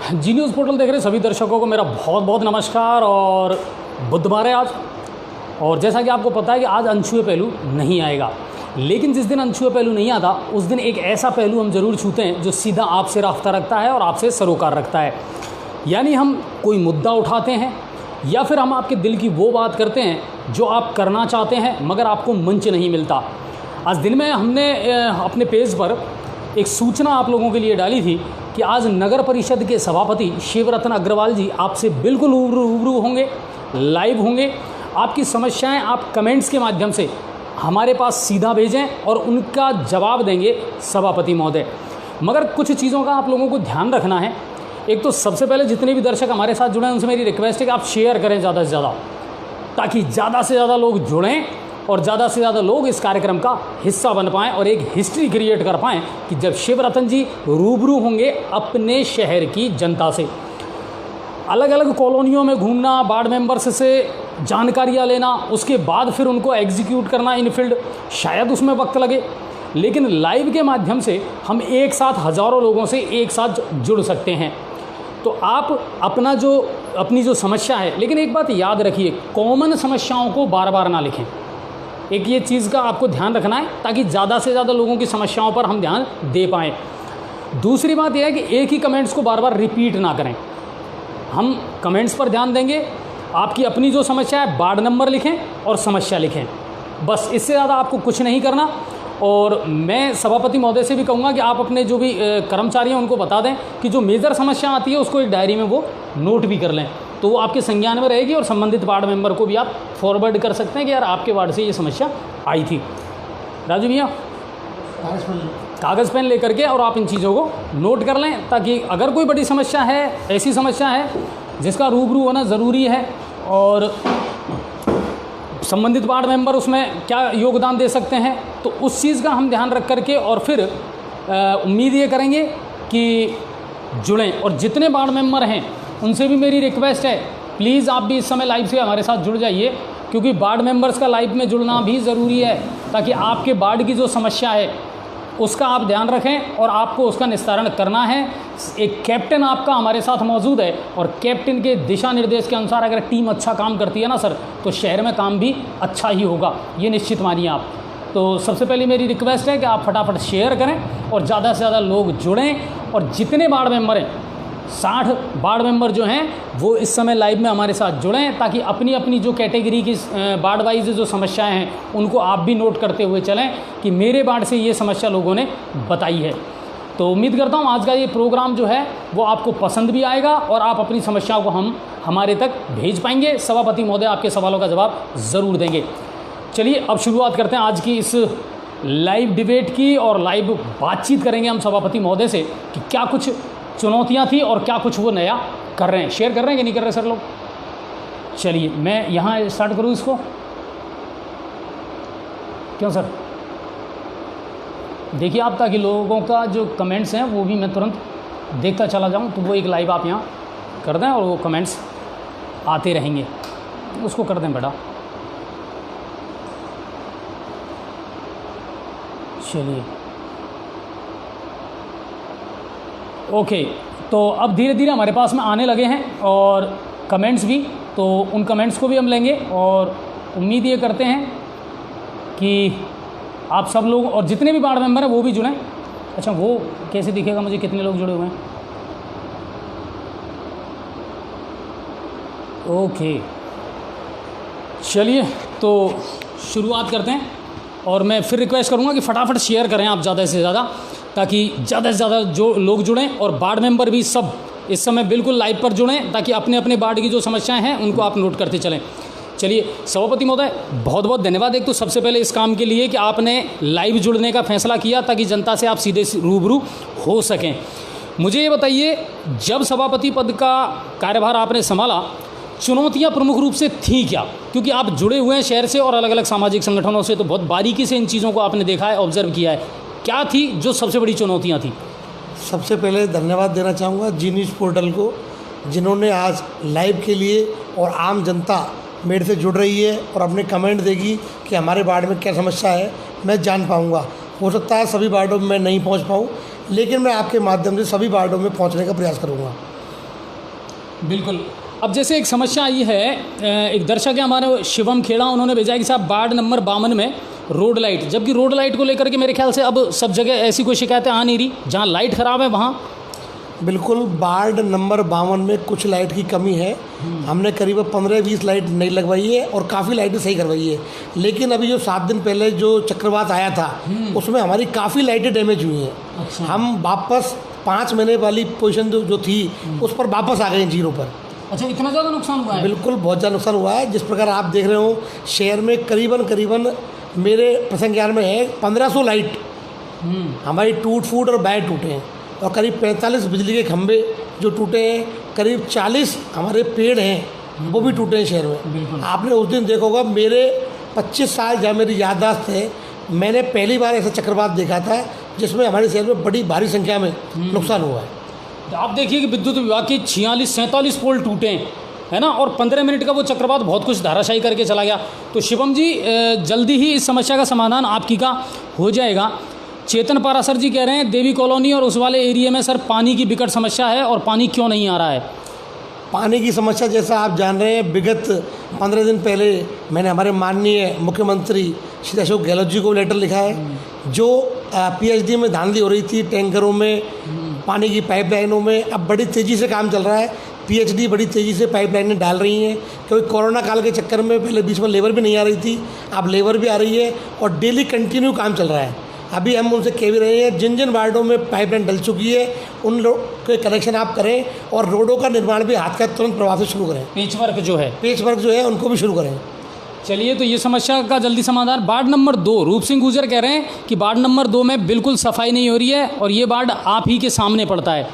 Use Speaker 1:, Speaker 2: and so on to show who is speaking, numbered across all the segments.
Speaker 1: जी news portal देख रहे सभी दर्शकों को मेरा बहुत बहुत नमस्कार। और बुधवार है आज, और जैसा कि आपको पता है कि आज अनछुए पहलू नहीं आएगा, लेकिन जिस दिन अनछुए पहलू नहीं आता उस दिन एक ऐसा पहलू हम ज़रूर छूते हैं जो सीधा आपसे राब्ता रखता है और आपसे सरोकार रखता है। यानी हम कोई मुद्दा उठाते हैं या फिर हम आपके दिल की वो बात करते हैं जो आप करना चाहते हैं मगर आपको मंच नहीं मिलता। आज दिन में हमने अपने पेज पर एक सूचना आप लोगों के लिए डाली थी कि आज नगर परिषद के सभापति शिवरतन अग्रवाल जी आपसे बिल्कुल रूबरू होंगे, लाइव होंगे। आपकी समस्याएं आप कमेंट्स के माध्यम से हमारे पास सीधा भेजें और उनका जवाब देंगे सभापति महोदय। मगर कुछ चीज़ों का आप लोगों को ध्यान रखना है। एक तो सबसे पहले जितने भी दर्शक हमारे साथ जुड़े हैं उनसे मेरी रिक्वेस्ट है कि आप शेयर करें ज़्यादा से ज़्यादा, ताकि ज़्यादा से ज़्यादा लोग जुड़ें और ज़्यादा से ज़्यादा लोग इस कार्यक्रम का हिस्सा बन पाएँ और एक हिस्ट्री क्रिएट कर पाएँ कि जब शिवरतन जी रूबरू होंगे अपने शहर की जनता से। अलग अलग कॉलोनियों में घूमना, वार्ड मेंबर्स से जानकारियाँ लेना, उसके बाद फिर उनको एग्जीक्यूट करना इन फील्ड, शायद उसमें वक्त लगे, लेकिन लाइव के माध्यम से हम एक साथ हज़ारों लोगों से एक साथ जुड़ सकते हैं। तो आप अपनी जो समस्या है, लेकिन एक बात याद रखिए, कॉमन समस्याओं को बार बार ना लिखें। एक ये चीज़ का आपको ध्यान रखना है ताकि ज़्यादा से ज़्यादा लोगों की समस्याओं पर हम ध्यान दे पाएँ। दूसरी बात यह है कि एक ही कमेंट्स को बार बार रिपीट ना करें। हम कमेंट्स पर ध्यान देंगे, आपकी अपनी जो समस्या है वार्ड नंबर लिखें और समस्या लिखें, बस इससे ज़्यादा आपको कुछ नहीं करना। और मैं सभापति महोदय से भी कहूँगा कि आप अपने जो भी कर्मचारी हैं उनको बता दें कि जो मेजर समस्या आती है उसको एक डायरी में वो नोट भी कर लें, तो वो आपके संज्ञान में रहेगी और संबंधित वार्ड मेंबर को भी आप फॉरवर्ड कर सकते हैं कि यार आपके वार्ड से ये समस्या आई थी। राजू भैया कागज़ पेन लेकर के और आप इन चीज़ों को नोट कर लें, ताकि अगर कोई बड़ी समस्या है, ऐसी समस्या है जिसका रूबरू होना ज़रूरी है और संबंधित वार्ड मेंबर उसमें क्या योगदान दे सकते हैं, तो उस चीज़ का हम ध्यान रख करके और फिर उम्मीद ये करेंगे कि जुड़ें। और जितने वार्ड मेंबर हैं उनसे भी मेरी रिक्वेस्ट है, प्लीज़ आप भी इस समय लाइव से हमारे साथ जुड़ जाइए, क्योंकि वार्ड मेंबर्स का लाइव में जुड़ना भी ज़रूरी है, ताकि आपके वार्ड की जो समस्या है उसका आप ध्यान रखें और आपको उसका निस्तारण करना है। एक कैप्टन आपका हमारे साथ मौजूद है और कैप्टन के दिशा निर्देश के अनुसार अगर टीम अच्छा काम करती है ना सर, तो शहर में काम भी अच्छा ही होगा, ये निश्चित मानिए आप। तो सबसे पहले मेरी रिक्वेस्ट है कि आप फटाफट शेयर करें और ज़्यादा से ज़्यादा लोग जुड़ें। और जितने वार्ड मेंबर हैं, 60 वार्ड मेंबर जो हैं वो इस समय लाइव में हमारे साथ जुड़ें, ताकि अपनी अपनी जो कैटेगरी की वार्ड वाइज जो समस्याएं हैं उनको आप भी नोट करते हुए चलें कि मेरे वार्ड से ये समस्या लोगों ने बताई है। तो उम्मीद करता हूँ आज का ये प्रोग्राम जो है वो आपको पसंद भी आएगा और आप अपनी समस्याओं को हमारे तक भेज पाएंगे। सभापति महोदय आपके सवालों का जवाब ज़रूर देंगे। चलिए अब शुरुआत करते हैं आज की इस लाइव डिबेट की, और लाइव बातचीत करेंगे हम सभापति महोदय से कि क्या कुछ चुनौतियां थी और क्या कुछ वो नया कर रहे हैं। शेयर कर रहे हैं कि नहीं कर रहे सर लोग? चलिए मैं यहाँ स्टार्ट करूँ इसको, क्यों सर? देखिए आप, ताकि लोगों का जो कमेंट्स हैं वो भी मैं तुरंत देखता चला जाऊँ, तो वो एक लाइव आप यहाँ कर दें और वो कमेंट्स आते रहेंगे, उसको कर दें बेटा। चलिए ओके, तो अब धीरे धीरे हमारे पास में आने लगे हैं और कमेंट्स भी, तो उन कमेंट्स को भी हम लेंगे और उम्मीद ये करते हैं कि आप सब लोग और जितने भी वार्ड मेंबर हैं वो भी जुड़ें। अच्छा, वो कैसे दिखेगा मुझे कितने लोग जुड़े हुए हैं? ओके चलिए तो शुरुआत करते हैं, और मैं फिर रिक्वेस्ट करूंगा कि फटाफट शेयर करें आप ज़्यादा से ज़्यादा, ताकि ज़्यादा से ज़्यादा जो लोग जुड़ें और वार्ड मेंबर भी सब इस समय बिल्कुल लाइव पर जुड़ें, ताकि अपने अपने वार्ड की जो समस्याएं हैं उनको आप नोट करते चलें। चलिए सभापति महोदय बहुत बहुत धन्यवाद एक तो सबसे पहले इस काम के लिए कि आपने लाइव जुड़ने का फैसला किया, ताकि जनता से आप सीधे रूबरू हो सकें। मुझे ये बताइए, जब सभापति पद का कार्यभार आपने संभाला, चुनौतियां प्रमुख रूप से थी क्या? क्योंकि आप जुड़े हुए हैं शहर से और अलग अलग सामाजिक संगठनों से, तो बहुत बारीकी से इन चीज़ों को आपने देखा है, ऑब्जर्व किया है। क्या थी जो सबसे बड़ी चुनौतियां थी?
Speaker 2: सबसे पहले धन्यवाद देना चाहूँगा जी न्यूज़ पोर्टल को, जिन्होंने आज लाइव के लिए और आम जनता मेरे से जुड़ रही है और अपने कमेंट देगी कि हमारे वार्ड में क्या समस्या है, मैं जान पाऊँगा। हो सकता है सभी वार्डों में मैं नहीं पहुँच पाऊँ, लेकिन मैं आपके माध्यम से सभी वार्डों में पहुँचने का प्रयास करूँगा।
Speaker 1: बिल्कुल। अब जैसे एक समस्या आई है, एक दर्शक है हमारे शिवम खेड़ा, उन्होंने भेजा है कि साहब वार्ड नंबर 52 में रोड लाइट, जबकि रोड लाइट को लेकर के मेरे ख्याल से अब सब जगह ऐसी कोई शिकायतें आ नहीं रही, जहाँ लाइट ख़राब है वहाँ।
Speaker 2: बिल्कुल, वार्ड नंबर 52 में कुछ लाइट की कमी है। हमने करीब 15-20 लाइट नहीं लगवाई है और काफ़ी लाइटें सही करवाई है। लेकिन अभी जो 7 दिन पहले जो चक्रवात आया था उसमें हमारी काफ़ी लाइटें डैमेज हुई हैं।
Speaker 1: अच्छा।
Speaker 2: हम वापस 5 महीने वाली पोजीशन जो थी उस पर वापस आ गए हैं 0 पर।
Speaker 1: अच्छा, इतना ज़्यादा नुकसान हुआ है?
Speaker 2: बिल्कुल, बहुत ज़्यादा नुकसान हुआ है। जिस प्रकार आप देख रहे हो शहर में करीबन मेरे प्रसंग ज्ञान में है 1500 लाइट हमारी टूट फूट और बैर टूटे हैं, और करीब 45 बिजली के खंभे जो टूटे हैं, करीब 40 हमारे पेड़ हैं वो भी टूटे हैं शहर में। आपने उस दिन देखा होगा, मेरे 25 साल जहाँ मेरी याददाश्त है, मैंने पहली बार ऐसा चक्रवात देखा था जिसमें हमारे शहर में बड़ी भारी संख्या में नुकसान हुआ है।
Speaker 1: आप देखिए कि विद्युत विभाग के 46-47 पोल टूटे हैं, है ना, और 15 मिनट का वो चक्रवात बहुत कुछ धाराशायी करके चला गया। तो शिवम जी, जल्दी ही इस समस्या का समाधान आपकी का हो जाएगा। चेतन पारासर जी कह रहे हैं देवी कॉलोनी और उस वाले एरिया में सर पानी की विकट समस्या है और पानी क्यों नहीं आ रहा है?
Speaker 2: पानी की समस्या जैसा आप जान रहे हैं, विगत 15 दिन पहले मैंने हमारे माननीय मुख्यमंत्री श्री अशोक गहलोत जी को लेटर लिखा है। जो पीएचडी में धांधली हो रही थी, टैंकरों में, पानी की पाइपलाइनों में, अब बड़ी तेज़ी से काम चल रहा है। पीएचडी बड़ी तेज़ी से पाइपलाइनें डाल रही हैं, क्योंकि कोरोना काल के चक्कर में पहले बीच में लेबर भी नहीं आ रही थी, अब लेबर भी आ रही है और डेली कंटिन्यू काम चल रहा है। अभी हम उनसे कह भी रहे हैं, जिन जिन वार्डों में पाइपलाइन डल चुकी है उन लोग के कनेक्शन आप करें और रोडों का निर्माण भी हाथ का तुरंत प्रभाव से शुरू करें।
Speaker 1: पेच वर्क जो है
Speaker 2: उनको भी शुरू करें।
Speaker 1: चलिए, तो ये समस्या का जल्दी समाधान। वार्ड नंबर 2, रूप सिंह गुर्जर कह रहे हैं कि वार्ड नंबर 2 में बिल्कुल सफाई नहीं हो रही है और ये वार्ड आप ही के सामने पड़ता है।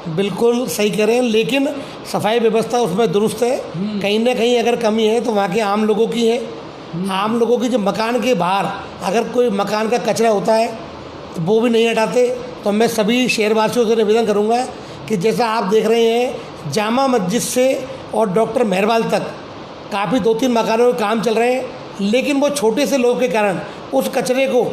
Speaker 2: बिल्कुल सही कह रहे हैं, लेकिन सफाई व्यवस्था उसमें दुरुस्त है। कहीं ना कहीं अगर कमी है तो वहाँ के आम लोगों की है। आम लोगों की, जो मकान के बाहर अगर कोई मकान का कचरा होता है तो वो भी नहीं हटाते। तो मैं सभी शहरवासियों से निवेदन करूँगा कि जैसा आप देख रहे हैं, जामा मस्जिद से और डॉक्टर मेहरबाल तक काफ़ी 2-3 मकानों के काम चल रहे हैं, लेकिन वो छोटे से लोग के कारण उस कचरे को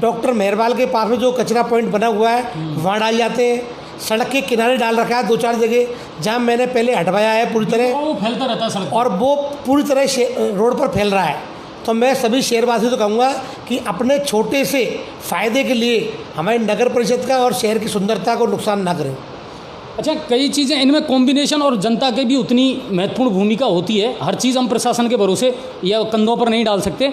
Speaker 2: डॉक्टर मेहरबाल के पास में जो कचरा पॉइंट बना हुआ है वहाँ डाल जाते हैं। सड़क के किनारे डाल रखा है 2-4 जगह, जहाँ मैंने पहले हटवाया है पूरी तरह,
Speaker 1: वो फैलता रहता है सड़क
Speaker 2: और वो पूरी तरह रोड पर फैल रहा है। तो मैं सभी शहरवासियों से कहूँगा कि अपने छोटे से फ़ायदे के लिए हमारी नगर परिषद का और शहर की सुंदरता को नुकसान ना करें।
Speaker 1: अच्छा, कई चीज़ें इनमें कॉम्बिनेशन और जनता की भी उतनी महत्वपूर्ण भूमिका होती है। हर चीज़ हम प्रशासन के भरोसे या कंधों पर नहीं डाल सकते।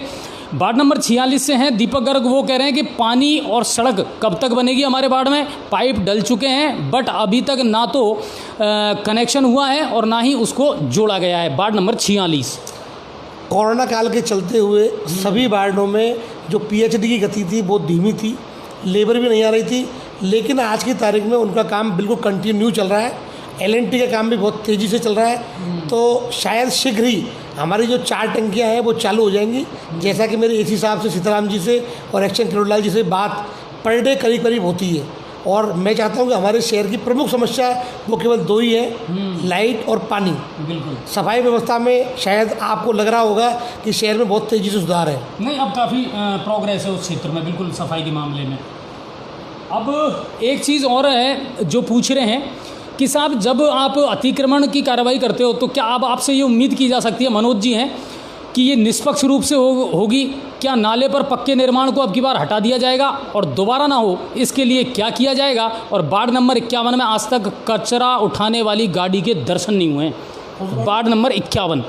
Speaker 1: वार्ड नंबर 46 से हैं दीपक गर्ग, वो कह रहे हैं कि पानी और सड़क कब तक बनेगी हमारे वार्ड में? पाइप डल चुके हैं बट अभी तक ना तो कनेक्शन हुआ है और ना ही उसको जोड़ा गया है। Ward number 46।
Speaker 2: कोरोना काल के चलते हुए सभी वार्डों में जो पीएचडी की गति थी वो धीमी थी, लेबर भी नहीं आ रही थी, लेकिन आज की तारीख में उनका काम बिल्कुल कंटिन्यू चल रहा है। एलएनटी का काम भी बहुत तेज़ी से चल रहा है। तो शायद शीघ्र ही हमारी जो 4 टंकियां हैं वो चालू हो जाएंगी। जैसा कि मेरे एसी साहब से, सीताराम जी से और एक्शन किरोड़लाल जी से बात पर डे करीब होती है, और मैं चाहता हूं कि हमारे शहर की प्रमुख समस्या वो केवल 2 ही है, लाइट और पानी।
Speaker 1: बिल्कुल।
Speaker 2: सफाई व्यवस्था में शायद आपको लग रहा होगा कि शहर में बहुत तेज़ी से सुधार है।
Speaker 1: नहीं, अब काफ़ी प्रोग्रेस है उस क्षेत्र में, बिल्कुल सफाई के मामले में। अब एक चीज़ और है जो पूछ रहे हैं कि साहब, जब आप अतिक्रमण की कार्रवाई करते हो तो क्या अब आपसे ये उम्मीद की जा सकती है, मनोज जी हैं, कि ये निष्पक्ष रूप से होगी? क्या नाले पर पक्के निर्माण को अब की बार हटा दिया जाएगा और दोबारा ना हो, इसके लिए क्या किया जाएगा? और वार्ड नंबर 51 में आज तक कचरा उठाने वाली गाड़ी के दर्शन नहीं हुए हैं। वार्ड नंबर 51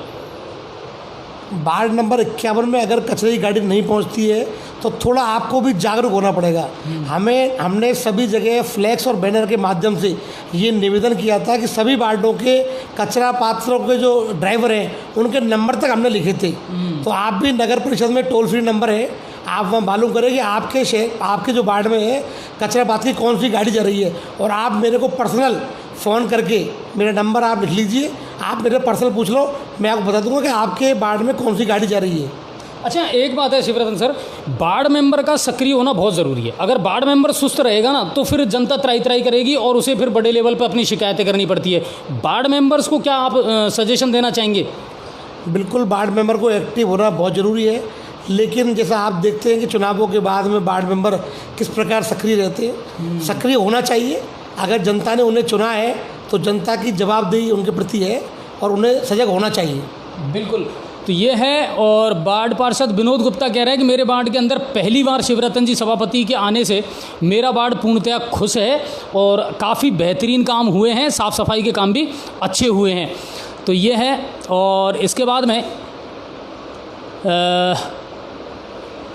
Speaker 2: वार्ड नंबर 51 में अगर कचरे की गाड़ी नहीं पहुंचती है तो थोड़ा आपको भी जागरूक होना पड़ेगा। हमने सभी जगह फ्लैक्स और बैनर के माध्यम से ये निवेदन किया था कि सभी वार्डों के कचरा पात्रों के जो ड्राइवर हैं उनके नंबर तक हमने लिखे थे। तो आप भी नगर परिषद में टोल फ्री नंबर है, आप वहाँ मालूम करें कि आपके शहर, आपके जो वार्ड में है कचरा पात की कौन सी गाड़ी जा रही है, और आप मेरे को पर्सनल फ़ोन करके मेरा नंबर आप लिख लीजिए, आप मेरे पर्सनल पूछ लो, मैं आपको बता दूंगा कि आपके वार्ड में कौन सी गाड़ी जा रही है।
Speaker 1: अच्छा, एक बात है शिवरतन सर, वार्ड मेंबर का सक्रिय होना बहुत ज़रूरी है। अगर वार्ड मेंबर सुस्त रहेगा ना तो फिर जनता त्राई करेगी और उसे फिर बड़े लेवल पर अपनी शिकायतें करनी पड़ती है। वार्ड मेंबर्स को क्या आप सजेशन देना चाहेंगे?
Speaker 2: बिल्कुल, वार्ड मेंबर को एक्टिव होना बहुत ज़रूरी है, लेकिन जैसा आप देखते हैं कि चुनावों के बाद में वार्ड मेंबर किस प्रकार सक्रिय रहते हैं। सक्रिय होना चाहिए। अगर जनता ने उन्हें चुना है तो जनता की जवाबदेही उनके प्रति है और उन्हें सजग होना चाहिए।
Speaker 1: बिल्कुल, तो ये है। और वार्ड पार्षद विनोद गुप्ता कह रहे हैं कि मेरे वार्ड के अंदर पहली बार शिवरतन जी सभापति के आने से मेरा वार्ड पूर्णतया खुश है और काफ़ी बेहतरीन काम हुए हैं, साफ़ सफाई के काम भी अच्छे हुए हैं। तो ये है। और इसके बाद में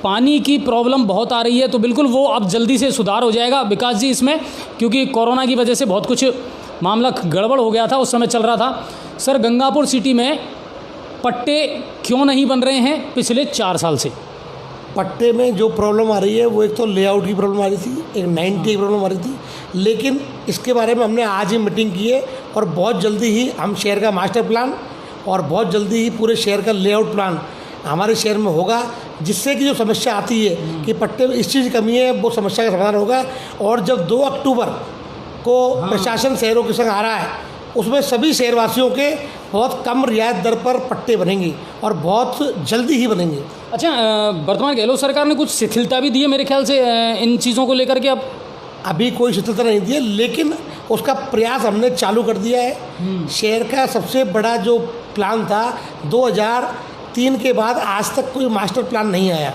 Speaker 1: पानी की प्रॉब्लम बहुत आ रही है, तो बिल्कुल वो अब जल्दी से सुधार हो जाएगा विकास जी इसमें, क्योंकि कोरोना की वजह से बहुत कुछ मामला गड़बड़ हो गया था, उस समय चल रहा था। सर, गंगापुर सिटी में पट्टे क्यों नहीं बन रहे हैं पिछले 4 साल से?
Speaker 2: पट्टे में जो प्रॉब्लम आ रही है वो एक तो लेआउट की प्रॉब्लम आ रही थी, एक 90 की प्रॉब्लम आ रही थी, लेकिन इसके बारे में हमने आज ही मीटिंग की है और बहुत जल्दी ही हम शहर का मास्टर प्लान और बहुत जल्दी ही पूरे शहर का लेआउट प्लान हमारे शहर में होगा, जिससे कि जो समस्या आती है कि पट्टे में इस चीज़ की कमी है, वो समस्या का समाधान होगा। और जब 2 अक्टूबर को प्रशासन शहरों के संग आ रहा है, उसमें सभी शहरवासियों के बहुत कम रियायत दर पर पट्टे बनेंगे और बहुत जल्दी ही बनेंगे।
Speaker 1: अच्छा, वर्तमान गहलोत सरकार ने कुछ शिथिलता भी दी है मेरे ख्याल से इन चीज़ों को लेकर के। अब अभी
Speaker 2: कोई शिथिलता नहीं दी है, लेकिन उसका प्रयास हमने चालू कर दिया है। शहर का सबसे बड़ा जो प्लान था 2003 के बाद आज तक कोई मास्टर प्लान नहीं आया,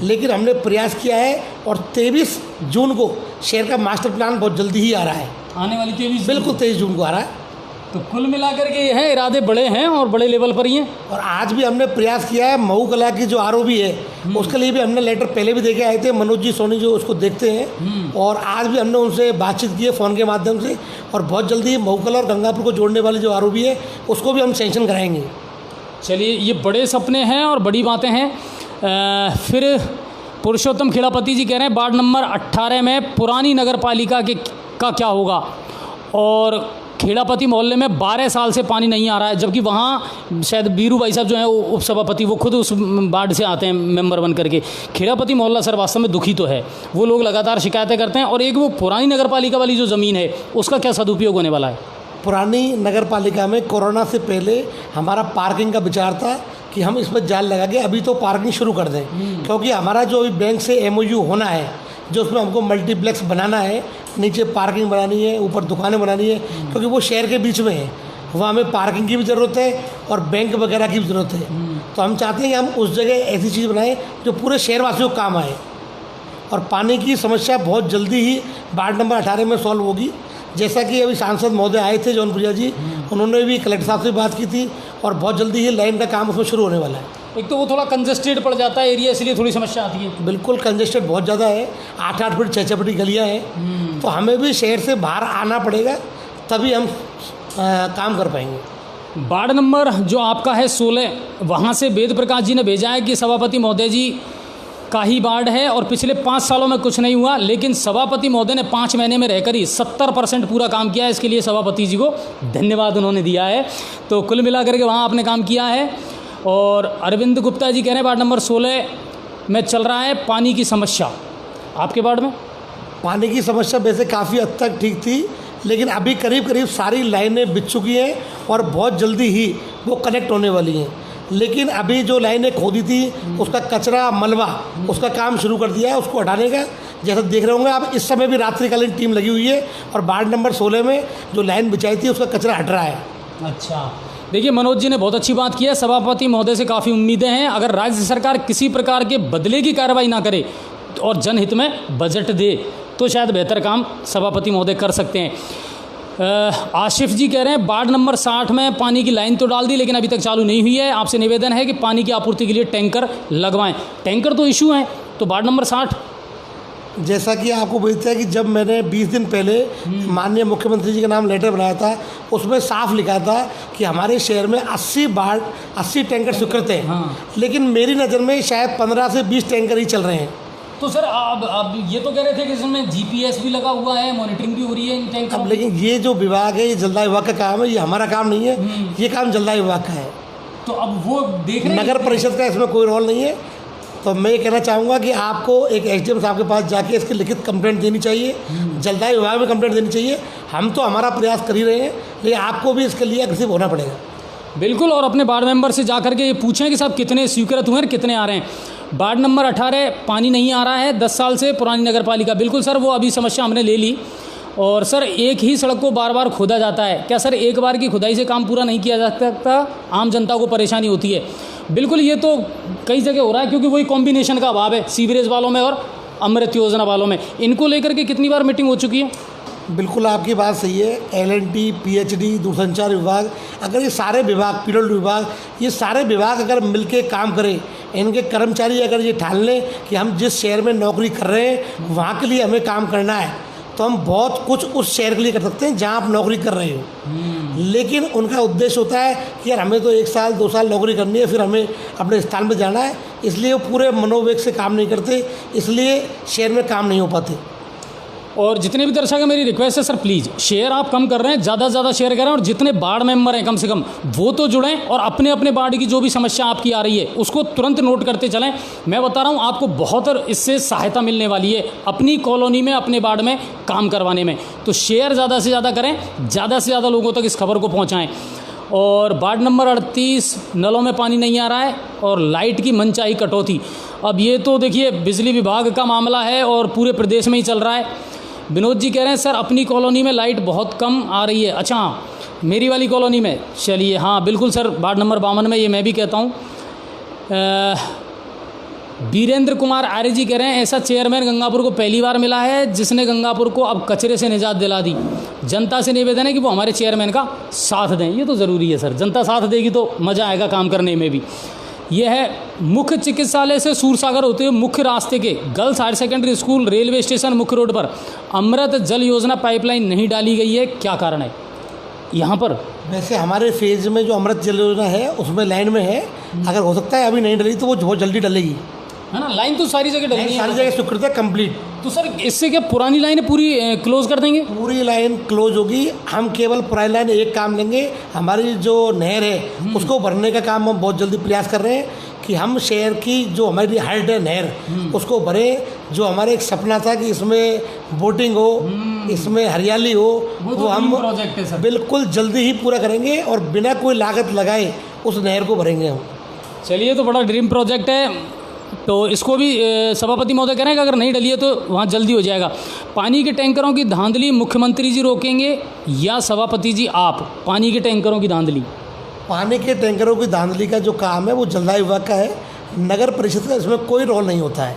Speaker 2: लेकिन हमने प्रयास किया है और 23 जून को शहर का मास्टर प्लान बहुत जल्दी ही आ रहा है।
Speaker 1: आने वाली 23
Speaker 2: बिल्कुल 23 जून को आ रहा है।
Speaker 1: तो कुल मिलाकर के ये हैं, इरादे बड़े हैं और बड़े लेवल पर ही हैं।
Speaker 2: और आज भी हमने प्रयास किया है, महू कला की जो आरओबी है उसके लिए भी हमने लेटर पहले भी देके आए थे, मनोज जी सोनी जो उसको देखते हैं, और आज भी हमने उनसे बातचीत की है फ़ोन के माध्यम से, और बहुत जल्दी महू कला और गंगापुर को जोड़ने वाली जो आरओबी है उसको भी हम सैंक्शन कराएंगे।
Speaker 1: चलिए, ये बड़े सपने हैं और बड़ी बातें हैं। फिर पुरुषोत्तम खेड़ापति जी कह रहे हैं वार्ड नंबर 18 में पुरानी नगर पालिका का क्या होगा, और खेड़ापति मोहल्ले में 12 साल से पानी नहीं आ रहा है, जबकि वहाँ शायद बीरू भाई साहब जो हैं उपसभापति, वो खुद उस वार्ड से आते हैं मेंबर बन करके। खेड़ापति मोहल्ला सर वास्तव में दुखी तो है, वो लोग लगातार शिकायतें करते हैं। और एक वो पुरानी नगर पालिका वाली जो ज़मीन है उसका क्या सदुपयोग होने वाला है?
Speaker 2: पुरानी नगर पालिका में कोरोना से पहले हमारा पार्किंग का विचार था कि हम इस पर जाल लगा के अभी तो पार्किंग शुरू कर दें, क्योंकि हमारा जो अभी बैंक से MOU होना है, जो उसमें हमको मल्टीप्लेक्स बनाना है, नीचे पार्किंग बनानी है, ऊपर दुकानें बनानी है, क्योंकि वो शहर के बीच में है, वहाँ हमें पार्किंग की भी ज़रूरत है और बैंक वगैरह की भी ज़रूरत है। तो हम चाहते हैं कि हम उस जगह ऐसी चीज़ बनाएं जो पूरे शहरवासियों को काम आए। और पानी की समस्या बहुत जल्दी ही वार्ड नंबर 18 में सॉल्व होगी। जैसा कि अभी सांसद महोदय आए थे जौनपुरिया जी, उन्होंने भी कलेक्टर साहब से बात की थी और बहुत जल्दी ही लाइन का काम उसमें शुरू होने वाला है।
Speaker 1: एक तो वो थोड़ा कंजेस्टेड पड़ जाता है एरिया, इसलिए थोड़ी समस्या आती है।
Speaker 2: बिल्कुल कंजेस्टेड बहुत ज़्यादा है, 8-8 फीट 6-6 फीट गलियाँ हैं, तो हमें भी शहर से बाहर आना पड़ेगा, तभी हम काम कर पाएंगे।
Speaker 1: वार्ड नंबर जो आपका है 16, वहाँ से वेद प्रकाश जी ने भेजा है कि सभापति महोदय जी का ही वार्ड है और पिछले 5 सालों में कुछ नहीं हुआ, लेकिन सभापति महोदय ने 5 महीने में रहकर ही 70% पूरा काम किया है। इसके लिए सभापति जी को धन्यवाद उन्होंने दिया है। तो कुल मिलाकर के वहाँ आपने काम किया है। और अरविंद गुप्ता जी कह रहे हैं वार्ड नंबर 16 में चल रहा है पानी की समस्या। आपके वार्ड में
Speaker 2: पानी की समस्या वैसे काफ़ी हद तक ठीक थी, लेकिन अभी करीब करीब सारी लाइनें बिछ चुकी हैं और बहुत जल्दी ही वो कनेक्ट होने वाली हैं। लेकिन अभी जो लाइनें खोदी थी उसका कचरा मलबा उसका काम शुरू कर दिया है, उसको हटाने का। जैसा देख रहे होंगे आप, इस समय भी रात्रिकालीन टीम लगी हुई है और वार्ड नंबर 16 में जो लाइन बिछाई थी उसका कचरा हट रहा है।
Speaker 1: अच्छा, देखिए मनोज जी ने बहुत अच्छी बात की है। सभापति महोदय से काफ़ी उम्मीदें हैं। अगर राज्य सरकार किसी प्रकार के बदले की कार्रवाई ना करे और जनहित में बजट दे तो शायद बेहतर काम सभापति महोदय कर सकते हैं। आशिफ जी कह रहे हैं वार्ड नंबर 60 में पानी की लाइन तो डाल दी, लेकिन अभी तक चालू नहीं हुई है। आपसे निवेदन है कि पानी की आपूर्ति के लिए टैंकर लगवाएं। टैंकर तो इशू है, तो वार्ड नंबर 60
Speaker 2: जैसा कि आपको बोलते हैं कि जब मैंने 20 दिन पहले माननीय मुख्यमंत्री जी के नाम लेटर बनाया था, उसमें साफ लिखा था कि हमारे शहर में 80 टैंकर स्वीकृत हैं, लेकिन मेरी नज़र में शायद 15 से 20 टैंकर ही चल रहे हैं।
Speaker 1: तो सर आप ये तो कह रहे थे कि इसमें GPS भी लगा हुआ है, मॉनिटरिंग भी हो रही है इन टैंकरों।
Speaker 2: अब लेकिन ये जो विभाग है, ये जलदाय विभाग का काम है, ये हमारा काम नहीं है, ये काम जलदाय विभाग का है।
Speaker 1: तो अब वो देख रहे हैं,
Speaker 2: नगर परिषद का इसमें कोई रोल नहीं है। तो मैं ये कहना चाहूँगा कि आपको एक SDM साहब के पास जाके इसकी लिखित कंप्लेंट देनी चाहिए, जलदाय विभाग में कंप्लेंट देनी चाहिए। हम तो हमारा प्रयास कर ही रहे हैं, लेकिन आपको भी इसके लिए अग्रेसिव होना पड़ेगा।
Speaker 1: बिल्कुल, और अपने वार्ड मेंबर से जा करके ये पूछें कि साहब कितने स्वीकृत हुए हैं, कितने आ रहे हैं। वार्ड नंबर 18 पानी नहीं आ रहा है 10 साल से, पुरानी नगर पालिका। बिल्कुल सर, वो अभी समस्या हमने ले ली और सर एक ही सड़क को बार बार खोदा जाता है, क्या सर एक बार की खुदाई से काम पूरा नहीं किया जा सकता? आम जनता को परेशानी होती है। बिल्कुल, ये तो कई जगह हो रहा है, क्योंकि वही कॉम्बिनेशन का अभाव है सीवरेज वालों में और अमृत योजना वालों में। इनको लेकर के कितनी बार मीटिंग हो चुकी है?
Speaker 2: बिल्कुल आपकी बात सही है। एल&टी, पीएचडी, दूरसंचार विभाग, अगर ये सारे विभाग, पीडब्ल्यूडी विभाग, ये सारे विभाग अगर मिलके काम करें, इनके कर्मचारी अगर ये ठान लें कि हम जिस शहर में नौकरी कर रहे हैं वहाँ के लिए हमें काम करना है, तो हम बहुत कुछ उस शहर के लिए कर सकते हैं जहाँ आप नौकरी कर रहे हो। लेकिन उनका उद्देश्य होता है कि यार हमें तो 1 साल 2 साल नौकरी करनी है, फिर हमें अपने स्थान पर जाना है, इसलिए वो पूरे मनोवेग से काम नहीं करते, इसलिए शहर में काम नहीं हो पाते।
Speaker 1: और जितने भी दर्शक हैं, मेरी रिक्वेस्ट है सर, प्लीज़ शेयर आप कम कर रहे हैं, ज़्यादा से ज़्यादा शेयर करें, और जितने वार्ड मेंबर हैं कम से कम वो तो जुड़ें, और अपने अपने वार्ड की जो भी समस्या आपकी आ रही है उसको तुरंत नोट करते चलें। मैं बता रहा हूँ आपको बहुत इससे सहायता मिलने वाली है अपनी कॉलोनी में, अपने वार्ड में काम करवाने में। तो शेयर ज़्यादा से ज़्यादा करें, ज़्यादा से ज़्यादा लोगों तक इस खबर को पहुँचाएँ। और वार्ड नंबर 38 नलों में पानी नहीं आ रहा है और लाइट की मनचाही कटौती। अब ये तो देखिए बिजली विभाग का मामला है और पूरे प्रदेश में ही चल रहा है। विनोद जी कह रहे हैं सर अपनी कॉलोनी में लाइट बहुत कम आ रही है। अच्छा, मेरी वाली कॉलोनी में, चलिए हाँ बिल्कुल सर, वार्ड नंबर 52 में, ये मैं भी कहता हूँ। वीरेंद्र कुमार आर्य जी कह रहे हैं ऐसा चेयरमैन गंगापुर को पहली बार मिला है जिसने गंगापुर को अब कचरे से निजात दिला दी। जनता से निवेदन है कि वो हमारे चेयरमैन का साथ दें। ये तो ज़रूरी है सर, जनता साथ देगी तो मज़ा आएगा काम करने में भी। यह है मुख्य चिकित्सालय से सूरसागर होते हुए मुख्य रास्ते के girls higher secondary school, railway station मुख्य रोड पर अमृत जल योजना पाइपलाइन नहीं डाली गई है, क्या कारण है यहाँ पर?
Speaker 2: वैसे हमारे फेज में जो अमृत जल योजना है उसमें लाइन में है, अगर हो सकता है अभी नहीं डली तो वो बहुत जल्दी डलेगी,
Speaker 1: है ना। लाइन तो सारी जगह डलेगी,
Speaker 2: सारी जगह स्वीकृत है, कंप्लीट।
Speaker 1: तो सर इससे क्या पुरानी लाइन पूरी क्लोज कर देंगे?
Speaker 2: पूरी लाइन क्लोज होगी। हम केवल पुरानी लाइन एक काम लेंगे, हमारी जो नहर है उसको भरने का काम हम बहुत जल्दी प्रयास कर रहे हैं कि हम शहर की जो हमारी हाइट है नहर उसको भरें। जो हमारे एक सपना था कि इसमें बोटिंग हो, इसमें हरियाली हो, वो हम
Speaker 1: प्रोजेक्ट है सर,
Speaker 2: बिल्कुल जल्दी ही पूरा करेंगे और बिना कोई लागत लगाए उस नहर को भरेंगे हम।
Speaker 1: चलिए, तो बड़ा ड्रीम प्रोजेक्ट है, तो इसको भी सभापति महोदय कह रहे हैं कि अगर नहीं डली है तो वहाँ जल्दी हो जाएगा। पानी के टैंकरों की धांधली मुख्यमंत्री जी रोकेंगे या सभापति जी आप? पानी के टैंकरों की धांधली,
Speaker 2: पानी के टैंकरों की धांधली का जो काम है वो जलदाय विभाग का है, नगर परिषद का इसमें कोई रोल नहीं होता है।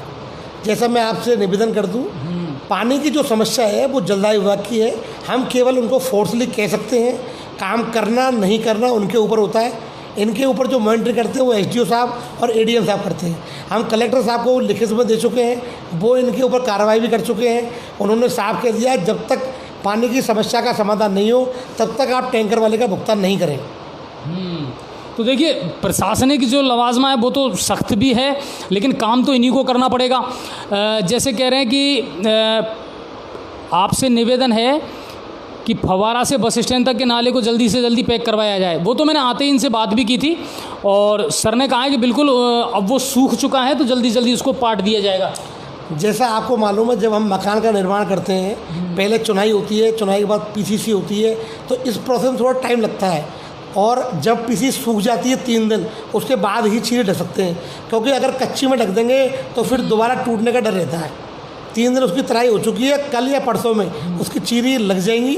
Speaker 2: जैसा मैं आपसे निवेदन कर दूं, पानी की जो समस्या है वो जलदाय विभाग की है, हम केवल उनको फोर्सली कह सकते हैं, काम करना नहीं करना उनके ऊपर होता है। इनके ऊपर जो मॉनिटरिंग करते हैं वो एसडीओ साहब और एडीएम साहब करते हैं। हम कलेक्टर साहब को लिखित में दे चुके हैं, वो इनके ऊपर कार्रवाई भी कर चुके हैं। उन्होंने साफ कह दिया जब तक पानी की समस्या का समाधान नहीं हो तब तक आप टैंकर वाले का भुगतान नहीं करें।
Speaker 1: तो देखिए, प्रशासनिक जो लवाजमा है वो तो सख्त भी है, लेकिन काम तो इन्हीं को करना पड़ेगा। जैसे कह रहे हैं कि आपसे निवेदन है कि फवारा से बस स्टैंड तक के नाले को जल्दी से जल्दी पैक करवाया जाए। वो तो मैंने आते ही इनसे बात भी की थी और सर ने कहा है कि बिल्कुल अब वो सूख चुका है तो जल्दी जल्दी उसको पाट दिया जाएगा।
Speaker 2: जैसा आपको मालूम है, जब हम मकान का निर्माण करते हैं पहले चुनाई होती है, चुनाई के बाद पीसीसी होती है, तो इस प्रोसेस में थोड़ा टाइम लगता है। और जब पीसी सूख जाती है 3 दिन, उसके बाद ही चीज़ें ढक सकते हैं, क्योंकि अगर कच्ची में ढक देंगे तो फिर दोबारा टूटने का डर रहता है। 3 दिन उसकी तराई हो चुकी है, कल या परसों में उसकी चीरी लग जाएंगी।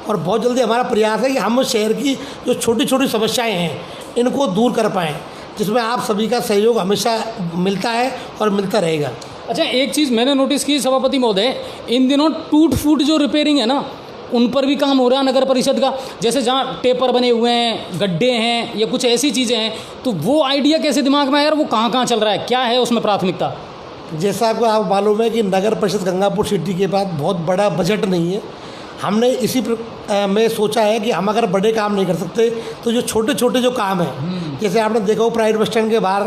Speaker 2: और बहुत जल्दी हमारा प्रयास है कि हम शहर की जो छोटी छोटी समस्याएं हैं इनको दूर कर पाएँ, जिसमें आप सभी का सहयोग हमेशा मिलता है और मिलता रहेगा।
Speaker 1: अच्छा, एक चीज़ मैंने नोटिस की सभापति महोदय, इन दिनों टूट फूट जो रिपेयरिंग है ना, उन पर भी काम हो रहा है नगर परिषद का। जैसे जहाँ टेपर बने हुए हैं, गड्ढे हैं या कुछ ऐसी चीज़ें हैं, तो वो आइडिया कैसे दिमाग में है यार, वो कहाँ कहाँ चल रहा है, क्या है उसमें प्राथमिकता?
Speaker 2: जैसा आपको आप मालूम है कि नगर परिषद गंगापुर सिटी के पास बहुत बड़ा बजट नहीं है। हमने इसी में सोचा है कि हम अगर बड़े काम नहीं कर सकते तो जो छोटे छोटे जो काम हैं, जैसे आपने देखा हो प्राइवेट बस स्टैंड के बाहर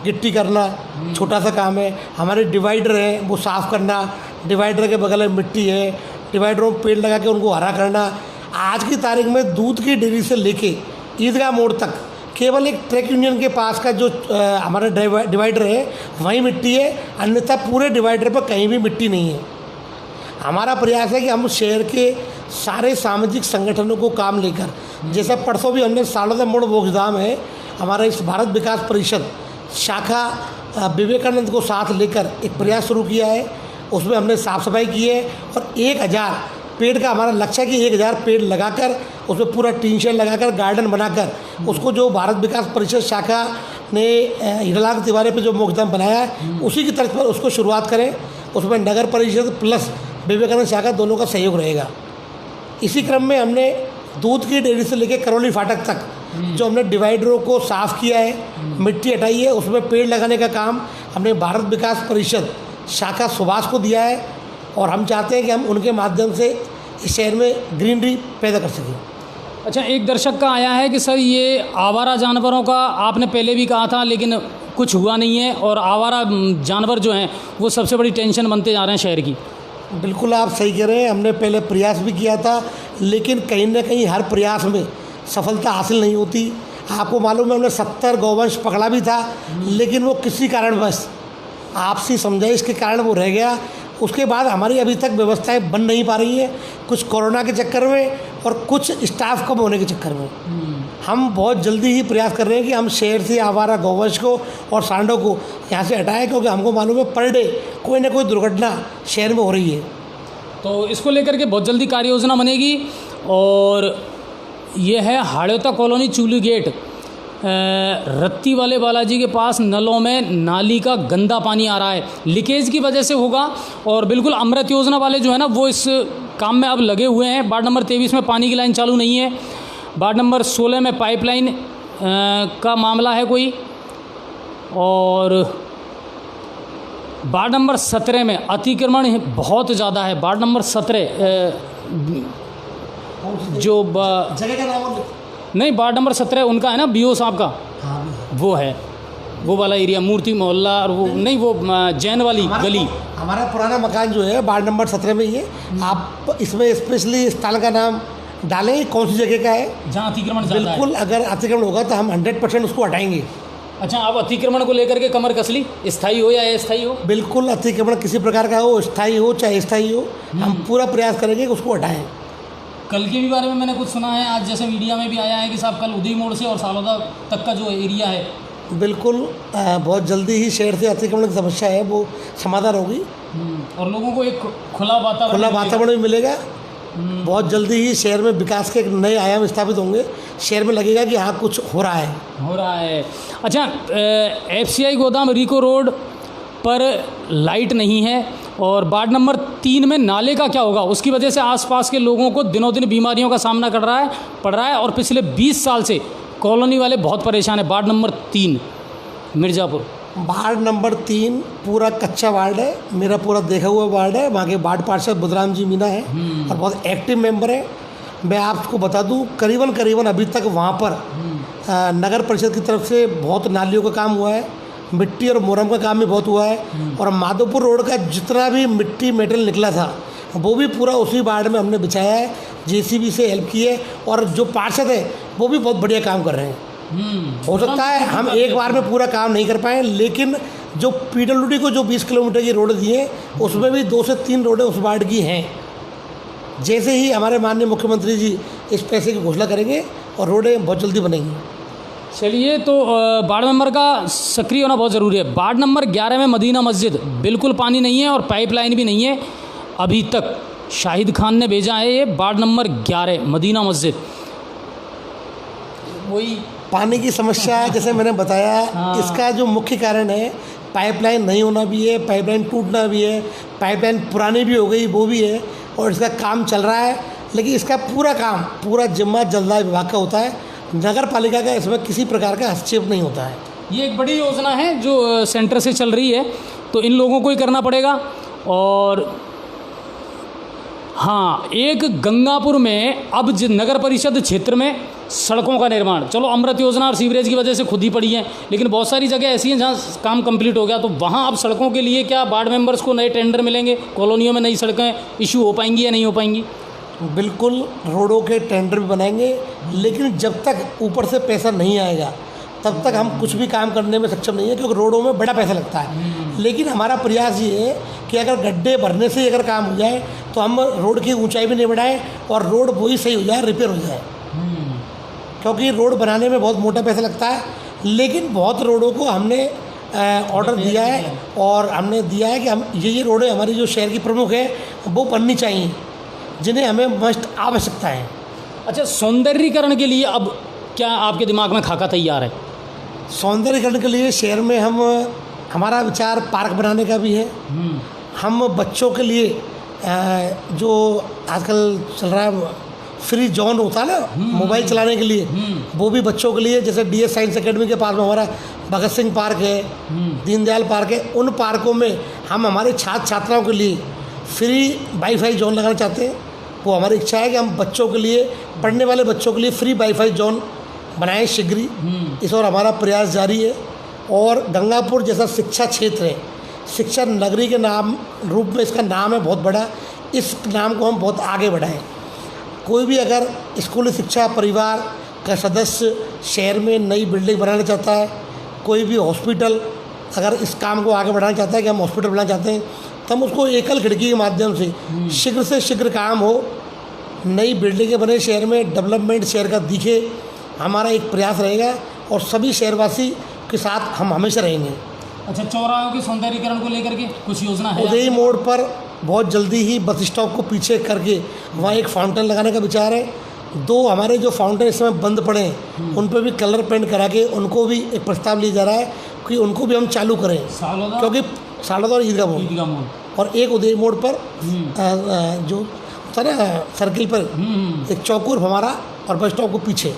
Speaker 2: गिट्टी करना छोटा सा काम है, हमारे डिवाइडर हैं वो साफ़ करना, डिवाइडर के बगल में मिट्टी है, डिवाइडरों में पेड़ लगा के उनको हरा करना। आज की तारीख में दूध की डेयरी से लेके ईदगाह मोड़ तक केवल एक ट्रक यूनियन के पास का जो हमारा डिवाइडर है वहीं मिट्टी है, अन्यथा पूरे डिवाइडर पर कहीं भी मिट्टी नहीं है। हमारा प्रयास है कि हम शहर के सारे सामाजिक संगठनों को काम लेकर, जैसा परसों भी हमने सालोदा मोड़ वोकधाम है, हमारा इस भारत विकास परिषद शाखा विवेकानंद को साथ लेकर एक प्रयास शुरू किया है। उसमें हमने साफ़ सफाई की है और 1000 पेड़ का हमारा लक्ष्य है कि 1000 पेड़ लगाकर उसमें पूरा टीन शेड लगाकर गार्डन बनाकर उसको जो भारत विकास परिषद शाखा ने हीरालाल तिवारी पे जो मोकदम बनाया है उसी की तर्ज पर उसको शुरुआत करें। उसमें नगर परिषद प्लस विवेकानंद शाखा दोनों का सहयोग रहेगा। इसी क्रम में हमने दूध की डेयरी से लेकर करौली फाटक तक जो हमने डिवाइडरों को साफ़ किया है, मिट्टी हटाई है, उसमें पेड़ लगाने का काम हमने भारत विकास परिषद शाखा सुभाष को दिया है और हम चाहते हैं कि हम उनके माध्यम से इस शहर में ग्रीनरी पैदा कर सकें।
Speaker 1: अच्छा, एक दर्शक का आया है कि सर ये आवारा जानवरों का आपने पहले भी कहा था लेकिन कुछ हुआ नहीं है और आवारा जानवर जो हैं वो सबसे बड़ी टेंशन बनते जा रहे हैं शहर की।
Speaker 2: बिल्कुल आप सही कह रहे हैं, हमने पहले प्रयास भी किया था लेकिन कहीं ना कहीं हर प्रयास में सफलता हासिल नहीं होती। आपको मालूम है हमने 70 गौवंश पकड़ा भी था लेकिन वो किसी कारणवश आपसी समझाइश के कारण वो रह गया। उसके बाद हमारी अभी तक व्यवस्थाएं बन नहीं पा रही हैं, कुछ कोरोना के चक्कर में और कुछ स्टाफ कम होने के चक्कर में। हम बहुत जल्दी ही प्रयास कर रहे हैं कि हम शहर से आवारा गौवंश को और सांडों को यहाँ से हटाएं क्योंकि हमको मालूम है पर डे कोई ना कोई दुर्घटना शहर में हो रही है।
Speaker 1: तो इसको लेकर के बहुत जल्दी कार्य योजना बनेगी। और ये है हाड़ौता कॉलोनी चूली गेट, रत्ती वाले बालाजी के पास नलों में नाली का गंदा पानी आ रहा है, लीकेज की वजह से होगा। और बिल्कुल अमृत योजना वाले जो है ना वो इस काम में अब लगे हुए हैं। वार्ड नंबर 23 में पानी की लाइन चालू नहीं है, वार्ड नंबर 16 में पाइपलाइन का मामला है कोई, और वार्ड नंबर 17 में अतिक्रमण बहुत ज़्यादा है। वार्ड नंबर 17 जो
Speaker 2: जगह का नाम
Speaker 1: नहीं, वार्ड नंबर 17 उनका है ना बीओ साहब का, वो है वो वाला एरिया, मूर्ति मोहल्ला और वो नहीं, वो जैन वाली गली।
Speaker 2: हमारा पुराना मकान जो है वार्ड नंबर 17 में ही है। आप इसमें स्पेशली स्थान का नाम डालें, कौन सी जगह का है
Speaker 1: जहाँ अतिक्रमण ज़्यादा है।
Speaker 2: बिल्कुल, अगर अतिक्रमण होगा तो हम 100% उसको हटाएंगे।
Speaker 1: अच्छा, आप अतिक्रमण को लेकर के कमर कस ली, स्थायी हो या अस्थायी हो?
Speaker 2: बिल्कुल, अतिक्रमण किसी प्रकार का हो, स्थायी हो चाहे अस्थायी हो, हम पूरा प्रयास करेंगे कि उसको हटाएं।
Speaker 1: कल के भी बारे में मैंने कुछ सुना है, आज जैसे मीडिया में भी आया है कि साहब कल उदय मोड़ से और सालोदा तक का जो एरिया है,
Speaker 2: बिल्कुल बहुत जल्दी ही शहर से अतिक्रमण की समस्या है वो समाधान होगी
Speaker 1: और लोगों को एक खुला
Speaker 2: वातावरण भी मिलेगा। बहुत जल्दी ही शहर में विकास के नए आयाम स्थापित होंगे। शहर में लगेगा कि हाँ कुछ हो रहा है। अच्छा, FCI गोदाम रिको रोड पर लाइट नहीं है और वार्ड नंबर 3 में नाले का क्या होगा? उसकी वजह से आसपास के लोगों को दिनों दिन बीमारियों का सामना पड़ रहा है और पिछले 20 साल से कॉलोनी वाले बहुत परेशान है। Ward number 3 Mirzapur, ward number 3 पूरा कच्चा वार्ड है, मेरा पूरा देखा हुआ वार्ड है। वहाँ के वार्ड पार्षद बुधराम जी मीना है और बहुत एक्टिव मेंबर है। मैं आपको बता दूं करीबन अभी तक वहाँ पर नगर परिषद की तरफ से बहुत नालियों का काम हुआ है, मिट्टी और मोरम का काम भी बहुत हुआ है और माधोपुर रोड का जितना भी मिट्टी मेटल निकला था वो भी पूरा उसी वार्ड में हमने बिछाया है, JCB से हेल्प की है और जो पार्षद है वो भी बहुत बढ़िया काम कर रहे हैं। हो सकता है हम एक बार में पूरा काम नहीं कर पाए लेकिन जो PWD को जो 20 किलोमीटर की रोड दी है उसमें भी 2 से 3 रोडें उस वार्ड की हैं। जैसे ही हमारे माननीय मुख्यमंत्री जी इस पैसे की घोषणा करेंगे और रोडें बहुत जल्दी बनेंगी।
Speaker 1: चलिए, तो वार्ड मेंबर का सक्रिय होना बहुत ज़रूरी है। वार्ड नंबर 11 में मदीना मस्जिद, बिल्कुल पानी नहीं है और पाइपलाइन भी नहीं है अभी तक। शाहिद खान ने भेजा है ये, वार्ड नंबर 11 मदीना मस्जिद। वही
Speaker 2: पानी की समस्या है जैसे मैंने बताया। इसका जो मुख्य कारण है पाइपलाइन नहीं होना भी है, पाइपलाइन टूटना भी है, पाइपलाइन पुरानी भी हो गई वो भी है और इसका काम चल रहा है लेकिन इसका पूरा जिम्मा जलदाय विभाग का होता है। नगर पालिका का इसमें किसी प्रकार का हस्तक्षेप नहीं होता है।
Speaker 1: ये एक बड़ी योजना है जो सेंटर से चल रही है तो इन लोगों को ही करना पड़ेगा। और हाँ, एक गंगापुर में अब नगर परिषद क्षेत्र में सड़कों का निर्माण, चलो अमृत योजना और सीवरेज की वजह से खुद ही पड़ी है लेकिन बहुत सारी जगह ऐसी हैं जहाँ काम कंप्लीट हो गया, तो वहाँ अब सड़कों के लिए क्या वार्ड मेंबर्स को नए टेंडर मिलेंगे? कॉलोनियों में नई सड़कें इशू हो पाएंगी या नहीं हो पाएंगी?
Speaker 2: बिल्कुल, रोडों के टेंडर भी बनाएंगे लेकिन जब तक ऊपर से पैसा नहीं आएगा तब तक हम कुछ भी काम करने में सक्षम नहीं है क्योंकि रोडों में बड़ा पैसा लगता है। लेकिन हमारा प्रयास ये है कि अगर गड्ढे भरने से अगर काम हो जाए तो हम रोड की ऊंचाई भी नहीं बढ़ाएं और रोड वही सही हो जाए, रिपेयर हो जाए। क्योंकि रोड बनाने में बहुत मोटा पैसा लगता है लेकिन बहुत रोडों को हमने ऑर्डर दिया है और हमने दिया है कि हम ये रोडें हमारी जो शहर की प्रमुख है वो बननी चाहिए। जिन्हें हमें मस्ट आवश्यकता है।
Speaker 1: अच्छा, सौंदर्यीकरण के लिए अब क्या आपके दिमाग में खाका तैयार है?
Speaker 2: सौंदर्यीकरण के लिए शहर में हमारा विचार पार्क बनाने का भी है। हम बच्चों के लिए जो आजकल चल रहा है फ्री जोन होता है ना मोबाइल चलाने के लिए, वो भी बच्चों के लिए, जैसे DS साइंस एकेडमी के पास में हमारा भगत सिंह पार्क है, दीनदयाल पार्क है, उन पार्कों में हम हमारे छात्र छात्राओं के लिए फ्री वाईफाई जोन लगाना चाहते हैं। वो हमारी इच्छा है कि हम बच्चों के लिए, पढ़ने वाले बच्चों के लिए फ्री वाईफाई जोन बनाएं शीघ्र ही। इस और हमारा प्रयास जारी है। और गंगापुर जैसा शिक्षा क्षेत्र है, शिक्षा नगरी के नाम रूप में इसका नाम है बहुत बड़ा, इस नाम को हम बहुत आगे बढ़ाएं। कोई भी अगर स्कूली शिक्षा परिवार का सदस्य शहर में नई बिल्डिंग बनाना चाहता है, कोई भी हॉस्पिटल अगर इस काम को आगे बढ़ाना चाहता है कि हम हॉस्पिटल बनाना चाहते हैं, तो हम उसको एकल खिड़की के माध्यम से शीघ्र काम हो, नई बिल्डिंगें बने, शहर में डेवलपमेंट शहर का दिखे, हमारा एक प्रयास रहेगा और सभी शहरवासी के साथ हम हमेशा रहेंगे।
Speaker 1: अच्छा, चौराहों के सौंदर्यीकरण को लेकर के कुछ योजना है?
Speaker 2: उदय मोड़ पर बहुत जल्दी ही बस स्टॉप को पीछे करके वहाँ एक फाउंटेन लगाने का विचार है। 2 हमारे जो फाउंटेन इस समय बंद पड़े हैं उन पर भी कलर पेंट करा के उनको भी एक प्रस्ताव लिया जा रहा है कि उनको भी हम चालू करें, क्योंकि सालोदा और ईदगाह मोड़ और एक उदय मोड़ पर जो था ना सर्किल पर एक चौकुर हमारा और बस स्टॉप को पीछे,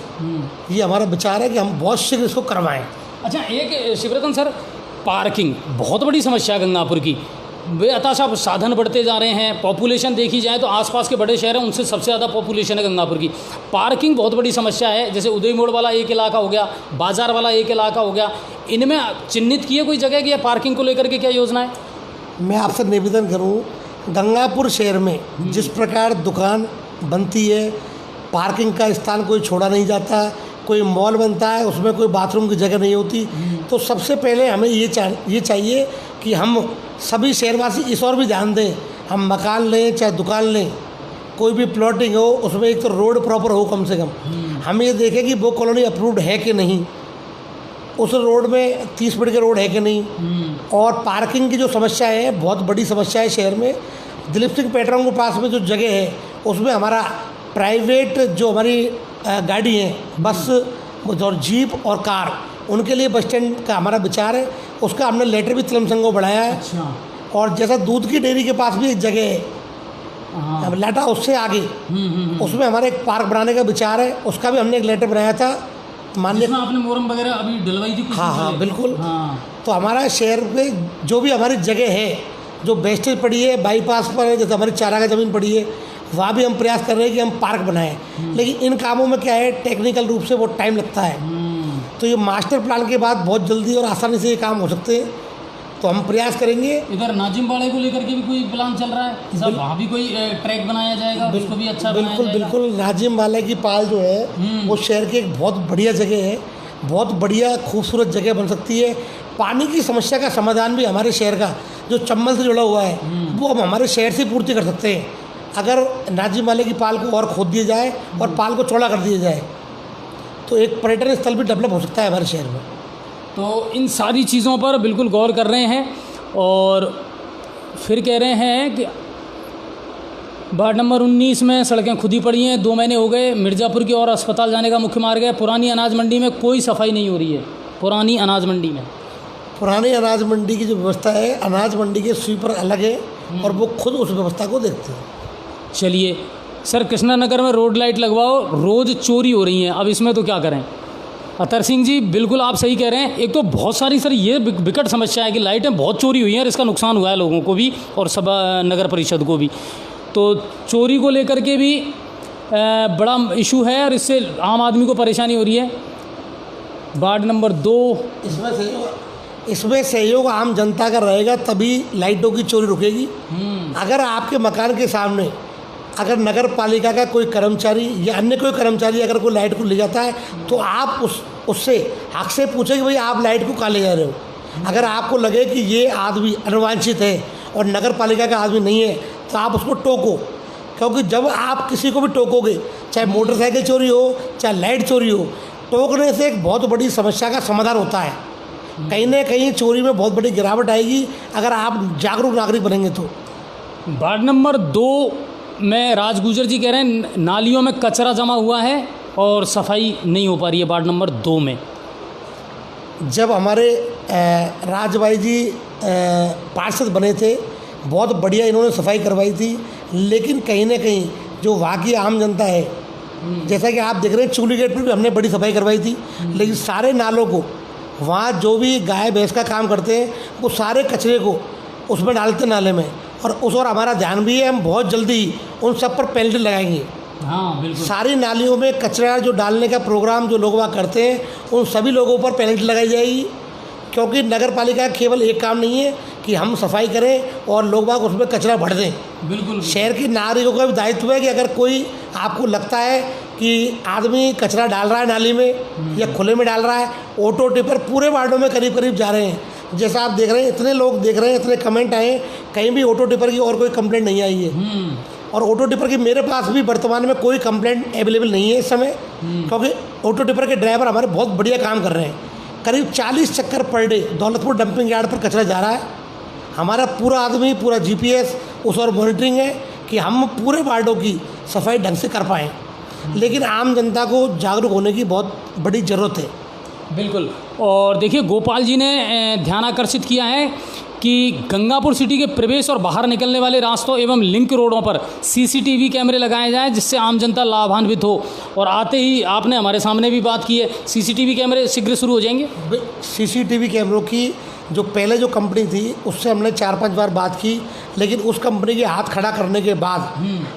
Speaker 2: ये हमारा विचार है कि हम बहुत शीघ्र इसको करवाएं।
Speaker 1: अच्छा, एक शिवरतन सर, पार्किंग बहुत बड़ी समस्या है गंगापुर की। बेअताशा साधन बढ़ते जा रहे हैं, पॉपुलेशन देखी जाए तो आसपास के बड़े शहर हैं उनसे सबसे ज़्यादा पॉपुलेशन है गंगापुर की। पार्किंग बहुत बड़ी समस्या है, जैसे उदय मोड़ वाला एक इलाका हो गया, बाज़ार वाला एक इलाका हो गया, इनमें चिन्हित किए कोई जगह की पार्किंग को लेकर के क्या योजना है?
Speaker 2: मैं आपसे निवेदन करूं, गंगापुर शहर में जिस प्रकार दुकान बनती है, पार्किंग का स्थान कोई छोड़ा नहीं जाता, कोई मॉल बनता है उसमें कोई बाथरूम की जगह नहीं होती, तो सबसे पहले हमें ये चाहिए कि हम सभी शहरवासी इस और भी ध्यान दें। हम मकान लें चाहे दुकान लें, कोई भी प्लॉटिंग हो, उसमें एक तो रोड प्रॉपर हो कम से कम। हम ये देखें कि वो कॉलोनी अप्रूव्ड है कि नहीं, उस रोड में 30 फीट के रोड है कि नहीं। और पार्किंग की जो समस्या है बहुत बड़ी समस्या है शहर में। दिलीप सिंह पेट्रोल के पास में जो जगह है उसमें हमारा प्राइवेट जो हमारी गाड़ी है, बस और जीप और कार, उनके लिए बस स्टैंड का हमारा विचार है। उसका हमने लेटर भी तलम संघ को बढ़ाया है।
Speaker 1: अच्छा।
Speaker 2: और जैसा दूध की डेयरी के पास भी एक जगह है, अब लाटा उससे आगे उसमें हमारा एक पार्क बनाने का विचार है, उसका भी हमने एक लेटर बनाया था माननीय।
Speaker 1: आपने मोरम वगैरह अभी डलवाई थी?
Speaker 2: हाँ बिल्कुल। तो हमारा शहर में जो भी हमारी जगह है जो वेस्टेज पड़ी है बाईपास पर है, जैसे हमारी चारागाह ज़मीन पड़ी है, वहाँ भी हम प्रयास कर रहे हैं कि हम पार्क बनाएं। लेकिन इन कामों में क्या है, टेक्निकल रूप से बहुत टाइम लगता है। तो ये मास्टर प्लान के बाद बहुत जल्दी और आसानी से ये काम हो सकते हैं, तो हम प्रयास करेंगे।
Speaker 1: इधर नाजिम वाले को लेकर के भी कोई प्लान चल रहा है कि साहब वहाँ भी कोई ट्रैक बनाया जाएगा, उसको भी अच्छा बनाया जाएगा?
Speaker 2: बिल्कुल। नाजिम वाले की पाल जो है वो शहर की एक बहुत बढ़िया जगह है, बहुत बढ़िया खूबसूरत जगह बन सकती है। पानी की समस्या का समाधान भी हमारे शहर का जो चंबल से जुड़ा हुआ है वो हम हमारे शहर से पूर्ति कर सकते हैं, अगर नाजिम वाले की पाल को और खोद दिया जाए और पाल को चौड़ा कर दिया जाए तो एक पर्यटन स्थल भी डेवलप हो सकता है हमारे शहर में।
Speaker 1: तो इन सारी चीज़ों पर बिल्कुल गौर कर रहे हैं। और फिर कह रहे हैं कि वार्ड नंबर 19 में सड़कें खुदी पड़ी हैं, 2 महीने हो गए। मिर्ज़ापुर की ओर अस्पताल जाने का मुख्य मार्ग है। पुरानी अनाज मंडी में कोई सफाई नहीं हो रही है। पुरानी अनाज मंडी की जो व्यवस्था है, अनाज मंडी के स्वीपर अलग है और वो खुद उस व्यवस्था को देखते हैं। चलिए सर, कृष्णा नगर में रोड लाइट लगवाओ, रोज़ चोरी हो रही हैं, अब इसमें तो क्या करें? अतर सिंह जी, बिल्कुल आप सही कह रहे हैं। एक तो बहुत सारी सर ये विकट समस्या है कि लाइटें बहुत चोरी हुई हैं और इसका नुकसान हुआ है लोगों को भी और सब नगर परिषद को भी। तो चोरी को लेकर के भी बड़ा इशू है और इससे आम आदमी को परेशानी हो रही है। वार्ड नंबर 2,
Speaker 2: इसमें सहयोग आम जनता का रहेगा तभी लाइटों की चोरी रुकेगी। अगर आपके मकान के सामने अगर नगर पालिका का कोई कर्मचारी या अन्य कोई कर्मचारी अगर कोई लाइट को ले जाता है तो आप उससे हक से पूछें कि भाई आप लाइट को कहाँ ले जा रहे हो। अगर आपको लगे कि ये आदमी अनुवांछित है और नगर पालिका का आदमी नहीं है तो आप उसको टोको, क्योंकि जब आप किसी को भी टोकोगे, चाहे मोटरसाइकिल चोरी हो चाहे लाइट चोरी हो, टोकने से एक बहुत बड़ी समस्या का समाधान होता है। कहीं ना कहीं चोरी में बहुत बड़ी गिरावट आएगी अगर आप जागरूक नागरिक बनेंगे तो।
Speaker 1: वार्ड नंबर 2 मैं राज गुजर जी कह रहे हैं नालियों में कचरा जमा हुआ है और सफाई नहीं हो पा रही है वार्ड नंबर 2 में।
Speaker 2: जब हमारे राज भाई जी पार्षद बने थे, बहुत बढ़िया इन्होंने सफाई करवाई थी, लेकिन कहीं ना कहीं जो वहाँ की आम जनता है, जैसा कि आप देख रहे हैं चूली गेट पर भी हमने बड़ी सफाई करवाई थी, लेकिन सारे नालों को वहाँ जो भी गाय भैंस का काम करते हैं वो सारे कचरे को उसमें डालते नाले में, और हमारा ध्यान भी है, हम बहुत जल्दी उन सब पर पेनल्टी लगाएंगे।
Speaker 1: हाँ बिल्कुल।
Speaker 2: सारी नालियों में कचरा जो डालने का प्रोग्राम जो लोग वहाँ करते हैं उन सभी लोगों पर पेनल्टी लगाई जाएगी, क्योंकि नगर पालिका का केवल एक काम नहीं है कि हम सफाई करें और लोग बाग उसमें कचरा भर दें।
Speaker 1: बिल्कुल।
Speaker 2: शहर के नागरिकों का भी दायित्व है कि अगर कोई आपको लगता है कि आदमी कचरा डाल रहा है नाली में या खुले में डाल रहा है, ऑटो टिपर पूरे वार्डों में करीब करीब जा रहे हैं, जैसा आप देख रहे हैं, इतने लोग देख रहे हैं, इतने कमेंट आए, कहीं भी ऑटो टिपर की और कोई कंप्लेंट नहीं आई है। और ऑटो टिपर की मेरे पास भी वर्तमान में कोई कंप्लेंट अवेलेबल नहीं है इस समय, क्योंकि ऑटो टिपर के ड्राइवर हमारे बहुत बढ़िया काम कर रहे हैं। करीब 40 चक्कर per day Daulatpur dumping yard पर कचरा जा रहा है। हमारा पूरा आदमी, पूरा GPS उस और मॉनिटरिंग है कि हम पूरे वार्डों की सफाई ढंग से कर पाएँ, लेकिन आम जनता को जागरूक होने की बहुत बड़ी ज़रूरत है।
Speaker 1: बिल्कुल। और देखिए गोपाल जी ने ध्यान आकर्षित किया है कि गंगापुर सिटी के प्रवेश और बाहर निकलने वाले रास्तों एवं लिंक रोडों पर CCTV कैमरे लगाए जाएं, जिससे आम जनता लाभान्वित हो। और आते ही आपने हमारे सामने भी बात की है, CCTV कैमरे शीघ्र शुरू हो जाएंगे।
Speaker 2: CCTV कैमरों की जो पहले जो कंपनी थी उससे हमने 4-5 बार बात की, लेकिन उस कंपनी के हाथ खड़ा करने के बाद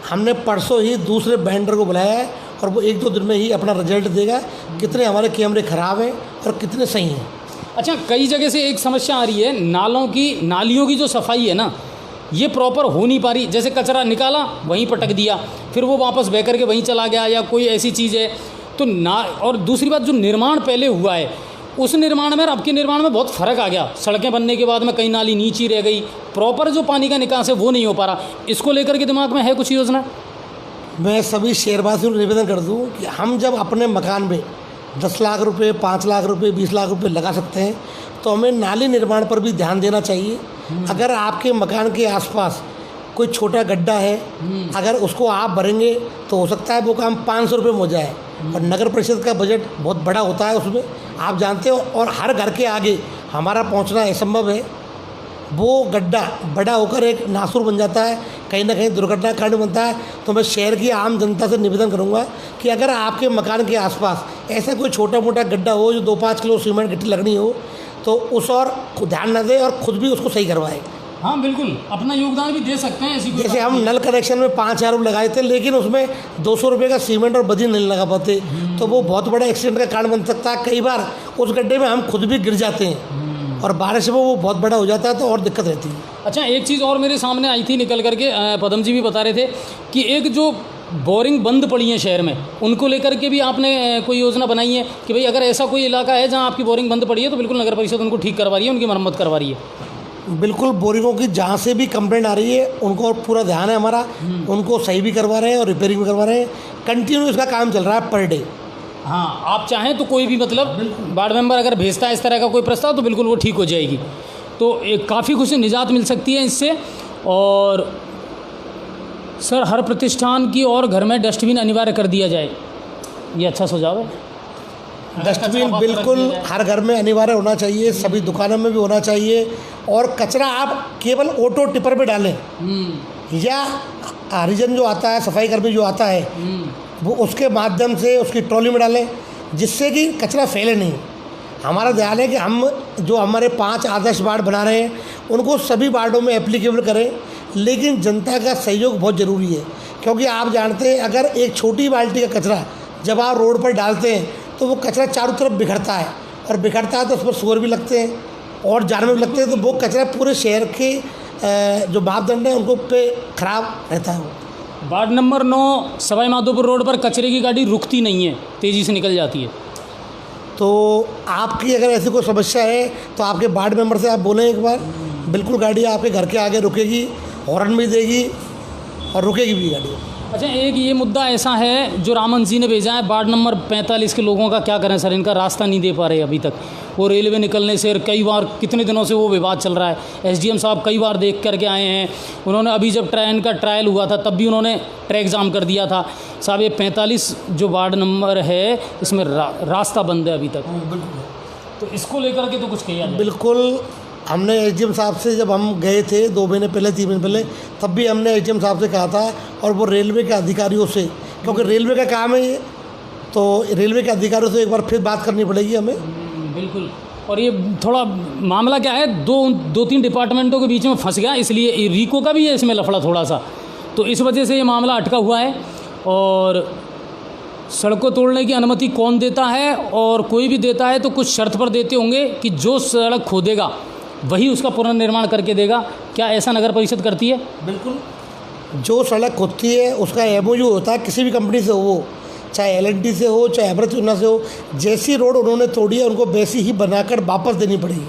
Speaker 2: हमने परसों ही दूसरे वेंडर को बुलाया है, और वो 1-2 दिन में ही अपना रिजल्ट देगा कितने हमारे कैमरे ख़राब हैं और कितने सही हैं।
Speaker 1: अच्छा, कई जगह से एक समस्या आ रही है, नालियों की जो सफाई है ना, ये प्रॉपर हो नहीं पा रही। जैसे कचरा निकाला वहीं पटक दिया, फिर वो वापस बह करके वहीं चला गया, या कोई ऐसी चीज़ है तो ना। और दूसरी बात, जो निर्माण पहले हुआ है उस निर्माण में और अब के निर्माण में बहुत फ़र्क आ गया। सड़कें बनने के बाद में कई नाली नीचे रह गई, प्रॉपर जो पानी का निकास है वो नहीं हो पा रहा। इसको लेकर के दिमाग में है कुछ योजना?
Speaker 2: मैं सभी शहरवासियों को निवेदन कर दूं कि हम जब अपने मकान में 10 लाख रुपए, 5 लाख रुपए, 20 लाख रुपए लगा सकते हैं, तो हमें नाली निर्माण पर भी ध्यान देना चाहिए। अगर आपके मकान के आसपास कोई छोटा गड्ढा है, अगर उसको आप भरेंगे तो हो सकता है वो काम 500 रुपये में हो जाए, और नगर परिषद का बजट बहुत बड़ा होता है उसमें, आप जानते हो, और हर घर के आगे हमारा पहुंचना असंभव है। वो गड्ढा बड़ा होकर एक नासूर बन जाता है, कहीं ना कहीं दुर्घटना का कारण बनता है। तो मैं शहर की आम जनता से निवेदन करूंगा कि अगर आपके मकान के आसपास ऐसा कोई छोटा मोटा गड्ढा हो जो 2-5 किलो सीमेंट गिट्टी लगनी हो, तो उस और ध्यान न दें और खुद भी उसको सही करवाएं।
Speaker 1: हाँ बिल्कुल, अपना योगदान भी दे सकते हैं। ऐसी
Speaker 2: जैसे हम नल कनेक्शन में 5,000 रुपये लगाए थे, लेकिन उसमें 200 रुपये का सीमेंट और बजरी नहीं लगा पाते, तो वो बहुत बड़ा एक्सीडेंट का कारण बन सकता है। कई बार उस गड्ढे में हम खुद भी गिर जाते हैं और बारिश में वो बहुत बड़ा हो जाता है, तो और दिक्कत रहती है।
Speaker 1: अच्छा, एक चीज़ और मेरे सामने आई थी निकल करके, पदम जी भी बता रहे थे कि एक जो बोरिंग बंद पड़ी है शहर में, उनको लेकर के भी आपने कोई योजना बनाई है कि भाई अगर ऐसा कोई इलाका है जहाँ आपकी बोरिंग बंद पड़ी है तो बिल्कुल नगर परिषद उनको ठीक करवा रही है, उनकी मरम्मत करवा रही है।
Speaker 2: बिल्कुल, बोरिंगों की जहाँ से भी कंप्लेंट आ रही है उनको और पूरा ध्यान है हमारा, उनको सही भी करवा रहे हैं और रिपेयरिंग भी करवा रहे हैं। कंटिन्यू इसका काम चल रहा है पर डे।
Speaker 1: हाँ, आप चाहें तो कोई भी मतलब वार्ड मेंबर अगर भेजता है इस तरह का कोई प्रस्ताव तो बिल्कुल वो ठीक हो जाएगी, तो एक काफ़ी कुछ निजात मिल सकती है इससे। और सर, हर प्रतिष्ठान की और घर में डस्टबिन अनिवार्य कर दिया जाए, ये अच्छा सुझाव है।
Speaker 2: डस्टबिन बिल्कुल हर घर में अनिवार्य होना चाहिए, सभी दुकानों में भी होना चाहिए, और कचरा आप केवल ऑटो टिपर पे डालें या हरिजन जो आता है, सफाई कर्मी जो आता है, वो उसके माध्यम से उसकी ट्रॉली में डालें, जिससे कि कचरा फैले नहीं। हमारा ध्यान है कि हम जो हमारे 5 आदर्श वार्ड बना रहे हैं उनको सभी वार्डों में एप्लीकेबल करें, लेकिन जनता का सहयोग बहुत ज़रूरी है, क्योंकि आप जानते हैं अगर एक छोटी बाल्टी का कचरा जब आप रोड पर डालते हैं तो वो कचरा चारों तरफ बिखरता है, और बिखरता है तो उस पर सूअर भी लगते हैं और जानवर भी लगते हैं, तो वो कचरा पूरे शहर के जो मापदंड हैं उनको पे खराब रहता है। वो
Speaker 1: ward number 9 Sawai Madhopur road पर कचरे की गाड़ी रुकती नहीं है, तेज़ी से निकल जाती है।
Speaker 2: तो आपकी अगर ऐसी कोई समस्या है तो आपके वार्ड मेंबर से आप बोलें एक बार, बिल्कुल गाड़ी आपके घर के आगे रुकेगी, हॉर्न भी देगी और रुकेगी भी गाड़ी।
Speaker 1: अच्छा, एक ये मुद्दा ऐसा है जो रामन जी ने भेजा है, वार्ड नंबर 45 के लोगों का क्या करें सर, इनका रास्ता नहीं दे पा रहे अभी तक। वो रेलवे निकलने से कई बार, कितने दिनों से वो विवाद चल रहा है। एसडीएम साहब कई बार देख करके आए हैं, उन्होंने अभी जब ट्रेन का ट्रायल हुआ था तब भी उन्होंने ट्रैक जाम कर दिया था। साहब ये 45 जो वार्ड नंबर है इसमें रास्ता बंद है अभी तक,
Speaker 2: बिल्कुल।
Speaker 1: तो इसको लेकर के तो कुछ किया जाए।
Speaker 2: बिल्कुल, हमने एसडीएम साहब से जब हम गए थे 2 महीने पहले 3 महीने पहले, तब भी हमने एसडीएम साहब से कहा था, और वो रेलवे के अधिकारियों से, क्योंकि रेलवे का काम है ये, तो रेलवे के अधिकारियों से एक बार फिर बात करनी पड़ेगी हमें।
Speaker 1: बिल्कुल। और ये थोड़ा मामला क्या है, दो तीन डिपार्टमेंटों के बीच में फंस गया, इसलिए रीको का भी है इसमें लफड़ा थोड़ा सा, तो इस वजह से ये मामला अटका हुआ है। और सड़कों तोड़ने की अनुमति कौन देता है, और कोई भी देता है तो कुछ शर्त पर देते होंगे कि जो सड़क खोदेगा वही उसका पुनर्निर्माण करके देगा। क्या ऐसा नगर परिषद करती है?
Speaker 2: बिल्कुल, जो सड़क खोदती है उसका एमओयू होता है किसी भी कंपनी से हो, चाहे एलएनटी से हो, चाहे अमृत चूना से हो। जैसी रोड उन्होंने तोड़ी है उनको वैसी ही बनाकर वापस देनी पड़ेगी।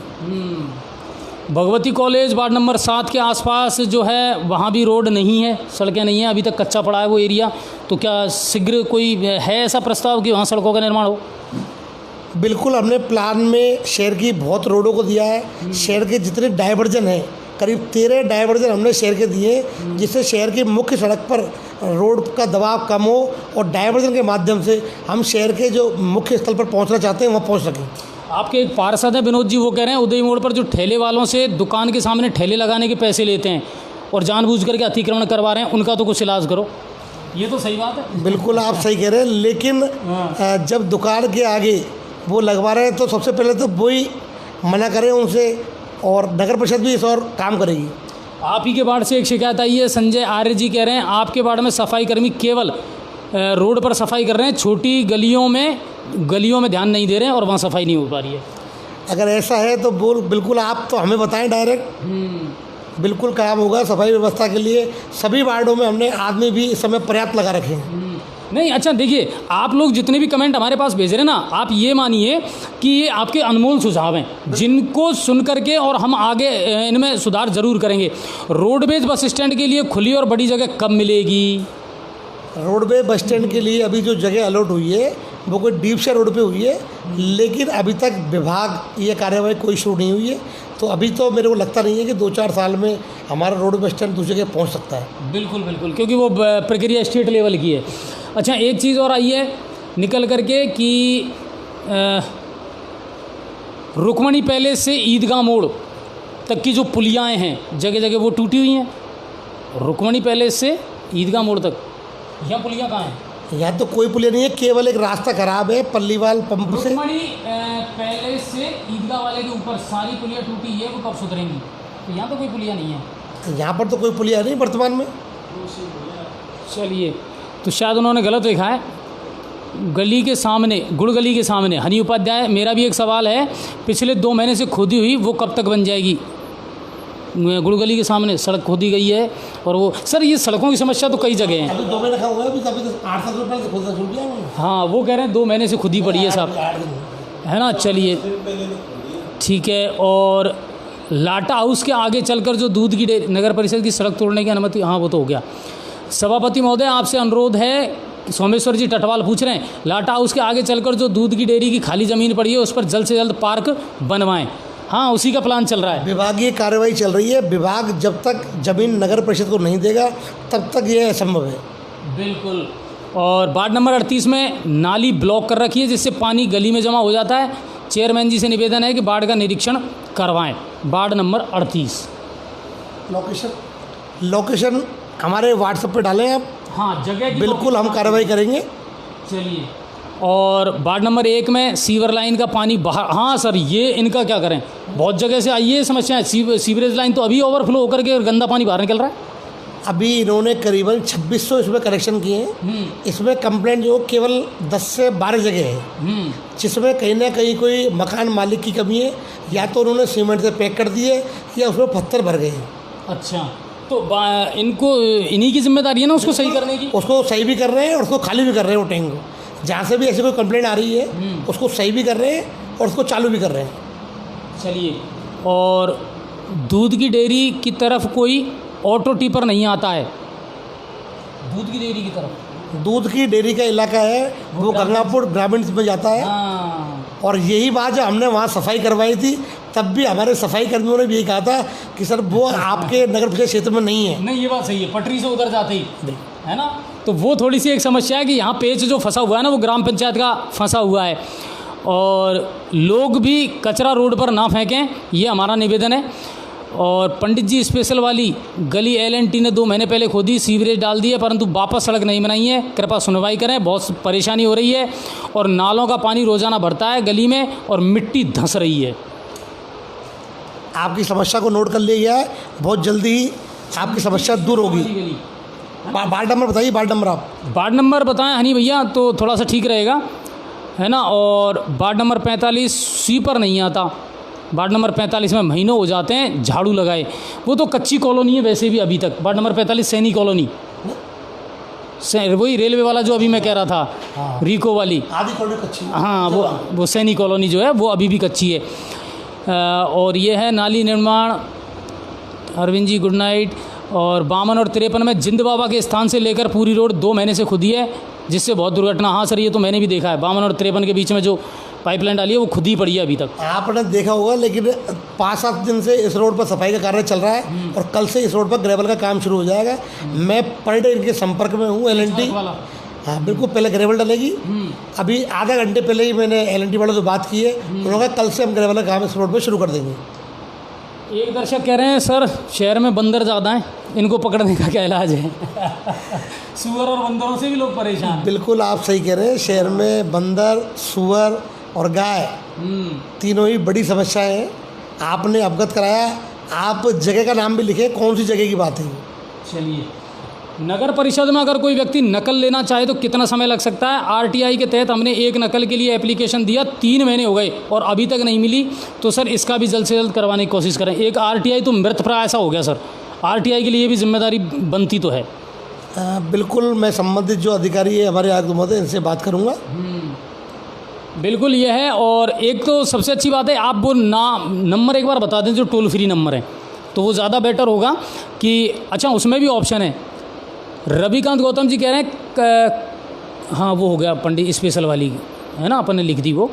Speaker 1: भगवती कॉलेज वार्ड नंबर 7 के आसपास जो है वहाँ भी रोड नहीं है, सड़कें नहीं हैं, अभी तक कच्चा पड़ा है वो एरिया। तो क्या शीघ्र कोई है ऐसा प्रस्ताव कि वहाँ सड़कों का निर्माण हो?
Speaker 2: बिल्कुल, हमने प्लान में शहर की बहुत रोडों को दिया है। शहर के जितने डाइवर्जन हैं, करीब 13 डाइवर्जन हमने शहर के दिए, जिससे शहर की मुख्य सड़क पर रोड का दबाव कम हो और डाइवर्जन के माध्यम से हम शहर के जो मुख्य स्थल पर पहुंचना चाहते हैं वहाँ पहुंच सकें।
Speaker 1: आपके एक पार्षद हैं विनोद जी, वो कह रहे हैं उदय मोड़ पर जो ठेले वालों से दुकान के सामने ठेले लगाने के पैसे लेते हैं और जानबूझ करके अतिक्रमण करवा रहे हैं, उनका तो कुछ इलाज करो। ये तो सही बात है।
Speaker 2: बिल्कुल, आप सही कह रहे हैं, लेकिन जब दुकान के आगे वो लगवा रहे हैं तो सबसे पहले तो वही मना करें उनसे, और नगर परिषद भी इस और काम करेगी।
Speaker 1: आप ही के वार्ड से एक शिकायत आई है, संजय आर्य जी कह रहे हैं आपके वार्ड में सफाई कर्मी केवल रोड पर सफाई कर रहे हैं, छोटी गलियों में ध्यान नहीं दे रहे हैं और वहाँ सफाई नहीं हो पा रही है।
Speaker 2: अगर ऐसा है तो बिल्कुल आप तो हमें बताएं डायरेक्ट। बिल्कुल काम होगा सफाई व्यवस्था के लिए। सभी वार्डों में हमने आदमी भी इस समय पर्याप्त लगा रखे हैं।
Speaker 1: नहीं, अच्छा देखिए, आप लोग जितने भी कमेंट हमारे पास भेज रहे हैं ना, आप ये मानिए कि ये आपके अनमोल सुझाव हैं जिनको सुन करके और हम आगे इनमें सुधार ज़रूर करेंगे। रोडवेज बस स्टैंड के लिए खुली और बड़ी जगह कब मिलेगी?
Speaker 2: रोडवे बस स्टैंड के लिए अभी जो जगह अलॉट हुई है वो कोई डीप से रोड पे हुई है, लेकिन अभी तक विभाग ये कार्यवाही कोई शुरू नहीं हुई है। तो अभी तो मेरे को लगता नहीं है कि 2-4 साल में हमारा रोड बस स्टैंड दूसरी जगह पहुंच सकता है।
Speaker 1: बिल्कुल बिल्कुल, क्योंकि वो प्रक्रिया स्टेट लेवल की है। अच्छा, एक चीज़ और आई है निकल करके कि रुक्मणी पैलेस से ईदगाह मोड़ तक की जो पुलियाएँ हैं जगह जगह वो टूटी हुई हैं। रुक्मणी पैलेस से ईदगाह मोड़ तक यहाँ पुलियाँ कहाँ हैं?
Speaker 2: यहाँ तो कोई पुलिया नहीं है, केवल एक रास्ता खराब है पल्लीवाल पंप से।
Speaker 1: रुक्मणी पैलेस से ईदगाह वाले के ऊपर सारी पुलिया टूटी है, वो कब सुधरेंगी? तो यहाँ तो कोई पुलिया नहीं है।
Speaker 2: यहाँ पर तो कोई पुलिया नहीं वर्तमान में।
Speaker 1: चलिए, तो शायद उन्होंने गलत लिखा है। गली के सामने, गुड़ गली के सामने हनी उपाध्याय, मेरा भी एक सवाल है, पिछले 2 महीने से खोदी हुई वो कब तक बन जाएगी? गुड़ गली के सामने सड़क खोदी गई है, और वो सर ये सड़कों की समस्या तो कई जगह है।
Speaker 2: अभी 2 महीने का हुआ है, अभी तो 8-7 रुपये से खोदना शुरू किया उन्होंने।
Speaker 1: हाँ, वो कह रहे हैं 2 महीने से खुदी पड़ी है साहब, है ना। चलिए ठीक है। और लाटा हाउस के आगे चलकर जो दूध की डेयरी, नगर परिषद की सड़क तोड़ने की अनुमति, हाँ वो तो हो गया। सभापति महोदय आपसे अनुरोध है, सोमेश्वर जी टटवाल पूछ रहे हैं, लाटा हाउस के आगे चलकर जो दूध की डेयरी की खाली ज़मीन पड़ी है उस पर जल्द से जल्द पार्क बनवाएं। हाँ, उसी का प्लान चल रहा है।
Speaker 2: विभागीय कार्रवाई चल रही है। विभाग जब तक जमीन नगर परिषद को नहीं देगा तब तक ये असंभव है।
Speaker 1: बिल्कुल। और वार्ड नंबर 38 में नाली ब्लॉक कर रखी है जिससे पानी गली में जमा हो जाता है। चेयरमैन जी से निवेदन है कि वार्ड का निरीक्षण करवाएं। वार्ड नंबर 38
Speaker 2: लोकेशन हमारे व्हाट्सएप पे डालें आप।
Speaker 1: हाँ, जगह की
Speaker 2: बिल्कुल हम कार्रवाई करेंगे।
Speaker 1: चलिए। और वार्ड नंबर 1 में सीवर लाइन का पानी बाहर, हाँ सर ये इनका क्या करें, बहुत जगह से आई है समस्याएं। सीवरेज लाइन तो अभी ओवरफ्लो होकर के गंदा पानी बाहर निकल रहा है।
Speaker 2: अभी इन्होंने करीबन 2600 इसमें कनेक्शन किए हैं। इसमें कंप्लेंट जो केवल 10 से 12 जगह है, जिसमें कहीं ना कहीं कोई मकान मालिक की कमी है, या तो उन्होंने सीमेंट से पैक कर दिए या उसमें पत्थर भर गए हैं।
Speaker 1: अच्छा, तो इनको इन्हीं की जिम्मेदारी है ना उसको सही करने की।
Speaker 2: उसको सही भी कर रहे हैं और उसको खाली भी कर रहे हैं। वो टैंक को जहाँ से भी ऐसी कोई कंप्लेंट आ रही है उसको सही भी कर रहे हैं और उसको चालू भी कर रहे हैं।
Speaker 1: चलिए। और दूध की डेयरी की तरफ कोई ऑटो टिपर नहीं आता है, दूध की डेयरी की तरफ।
Speaker 2: दूध की डेयरी का इलाका है वो गंगापुर ग्रामीण में जाता है।
Speaker 1: हाँ,
Speaker 2: और यही बात जब हमने वहाँ सफाई करवाई थी तब भी हमारे सफाई कर्मियों ने भी यही कहा था कि सर वो आपके नगर परिषद क्षेत्र में नहीं है।
Speaker 1: नहीं ये बात सही है, पटरी से उधर जाते ही, है ना। तो वो थोड़ी सी एक समस्या है कि यहाँ पेच जो फंसा हुआ है ना वो ग्राम पंचायत का फंसा हुआ है। और लोग भी कचरा रोड पर ना फेंकें, ये हमारा निवेदन है। और पंडित जी स्पेशल वाली गली LNT ने 2 महीने पहले खोदी, सीवरेज डाल दिए, परंतु वापस सड़क नहीं बनाई है। कृपया सुनवाई करें, बहुत परेशानी हो रही है। और नालों का पानी रोज़ाना भरता है गली में और मिट्टी धंस रही है।
Speaker 2: आपकी समस्या को नोट कर लिया गया है, बहुत जल्दी ही आपकी समस्या दूर होगी। वार्ड नंबर बताइए, वार्ड नंबर आप।
Speaker 1: वार्ड नंबर बताएं हनी भैया तो थोड़ा सा ठीक रहेगा, है ना। और वार्ड नंबर 45 स्वीपर नहीं आता। वार्ड नंबर 45 में महीनों हो जाते हैं झाड़ू लगाए। वो तो कच्ची कॉलोनी है वैसे भी अभी तक। वार्ड नंबर 45 सैनी कॉलोनी, वही रेलवे वाला जो अभी मैं कह रहा था,
Speaker 2: हाँ।
Speaker 1: रिको वाली
Speaker 2: आधी कॉलोनी कच्ची है।
Speaker 1: हाँ, वो सैनी कॉलोनी जो है वो अभी भी कच्ची है। और ये है नाली निर्माण। Arvind ji good night. और 52 और 53 में जिंद बाबा के स्थान से लेकर पूरी रोड 2 महीने से खुदी है, जिससे बहुत दुर्घटना। हाँ सर, ये तो मैंने भी देखा है। 52 और 53 के बीच में जो पाइपलाइन डाली है वो खुद ही पड़ी है अभी तक।
Speaker 2: आपने देखा होगा, लेकिन 5-7 दिन से इस रोड पर सफाई का कार्य चल रहा है और कल से इस रोड पर ग्रेवल का काम शुरू हो जाएगा। मैं पर डे इनके संपर्क में हूँ। LNT, हाँ बिल्कुल, पहले ग्रेवल डलेगी। अभी आधा घंटे पहले ही मैंने LNT वालों से बात की है, उन्होंने कहा कल से हम ग्रेवल का काम इस रोड पर शुरू कर देंगे।
Speaker 1: एक दर्शक कह रहे हैं सर शहर में बंदर ज़्यादा हैं, इनको पकड़ने का क्या इलाज है? सुअर और बंदरों से भी लोग परेशान हैं।
Speaker 2: बिल्कुल आप सही कह रहे हैं, शहर में बंदर, सुअर और गाय तीनों ही बड़ी समस्याएं हैं। आपने अवगत कराया। आप जगह का नाम भी लिखे, कौन सी जगह की बात है?
Speaker 1: चलिए, नगर परिषद में अगर कोई व्यक्ति नकल लेना चाहे तो कितना समय लग सकता है? RTI के तहत हमने एक नकल के लिए एप्लीकेशन दिया, 3 महीने हो गए और अभी तक नहीं मिली। तो सर इसका भी जल्द से जल्द करवाने की कोशिश करें। एक RTI तो मृत प्राय ऐसा हो गया सर, RTI के लिए भी जिम्मेदारी बनती तो है।
Speaker 2: बिल्कुल, मैं संबंधित जो अधिकारी है हमारे आयुक्त महोदय, इनसे बात करूँगा।
Speaker 1: बिल्कुल ये है। और एक तो सबसे अच्छी बात है, आप वो नंबर एक बार बता दें जो टोल फ्री नंबर है, तो वो ज़्यादा बेटर होगा कि अच्छा उसमें भी ऑप्शन है। रविकांत गौतम जी कह रहे हैं हाँ वो हो गया पंडित स्पेशल वाली, है ना, अपन ने लिख दी वो।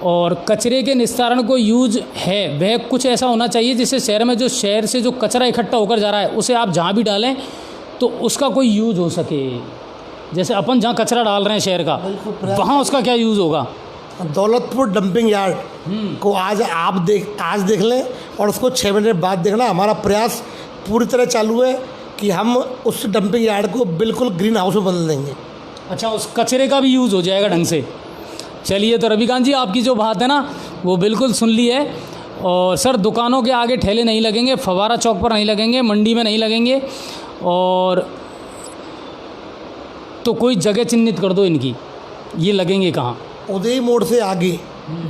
Speaker 1: और कचरे के निस्तारण को यूज है वह कुछ ऐसा होना चाहिए जिससे शहर से जो कचरा इकट्ठा होकर जा रहा है उसे आप जहाँ भी डालें तो उसका कोई यूज हो सके। जैसे अपन जहाँ कचरा डाल रहे हैं शहर का, वहाँ उसका क्या यूज़ होगा?
Speaker 2: दौलतपुर डंपिंग यार्ड को आज देख लें और उसको 6 महीने बाद देखना। हमारा प्रयास पूरी तरह चालू है कि हम उस डंपिंग यार्ड को बिल्कुल ग्रीन हाउस में बदल देंगे।
Speaker 1: अच्छा, उस कचरे का भी यूज़ हो जाएगा ढंग से। चलिए, तो रविकांत जी आपकी जो बात है ना वो बिल्कुल सुन ली है। और सर दुकानों के आगे ठेले नहीं लगेंगे, फवारा चौक पर नहीं लगेंगे, मंडी में नहीं लगेंगे। और तो कोई जगह चिन्हित कर दो इनकी, ये लगेंगे कहाँ?
Speaker 2: उदय मोड़ से आगे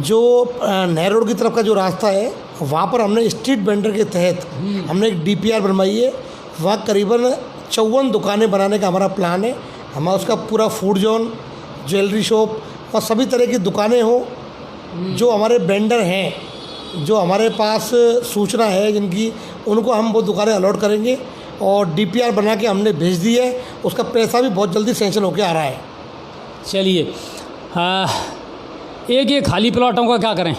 Speaker 2: जो नहर रोड की तरफ का जो रास्ता है वहाँ पर हमने स्ट्रीट वेंडर के तहत हमने एक DPR बनवाई है। वहाँ करीबन 54 दुकानें बनाने का हमारा प्लान है। हमारा उसका पूरा फूड जोन, ज्वेलरी शॉप और सभी तरह की दुकानें हों। जो हमारे वेंडर हैं, जो हमारे पास सूचना है जिनकी, उनको हम वो दुकानें अलॉट करेंगे और DPR बना के हमने भेज दी है। उसका पैसा भी बहुत जल्दी सैंक्शन होकर आ रहा है।
Speaker 1: चलिए, एक ये खाली प्लॉटों का क्या करें?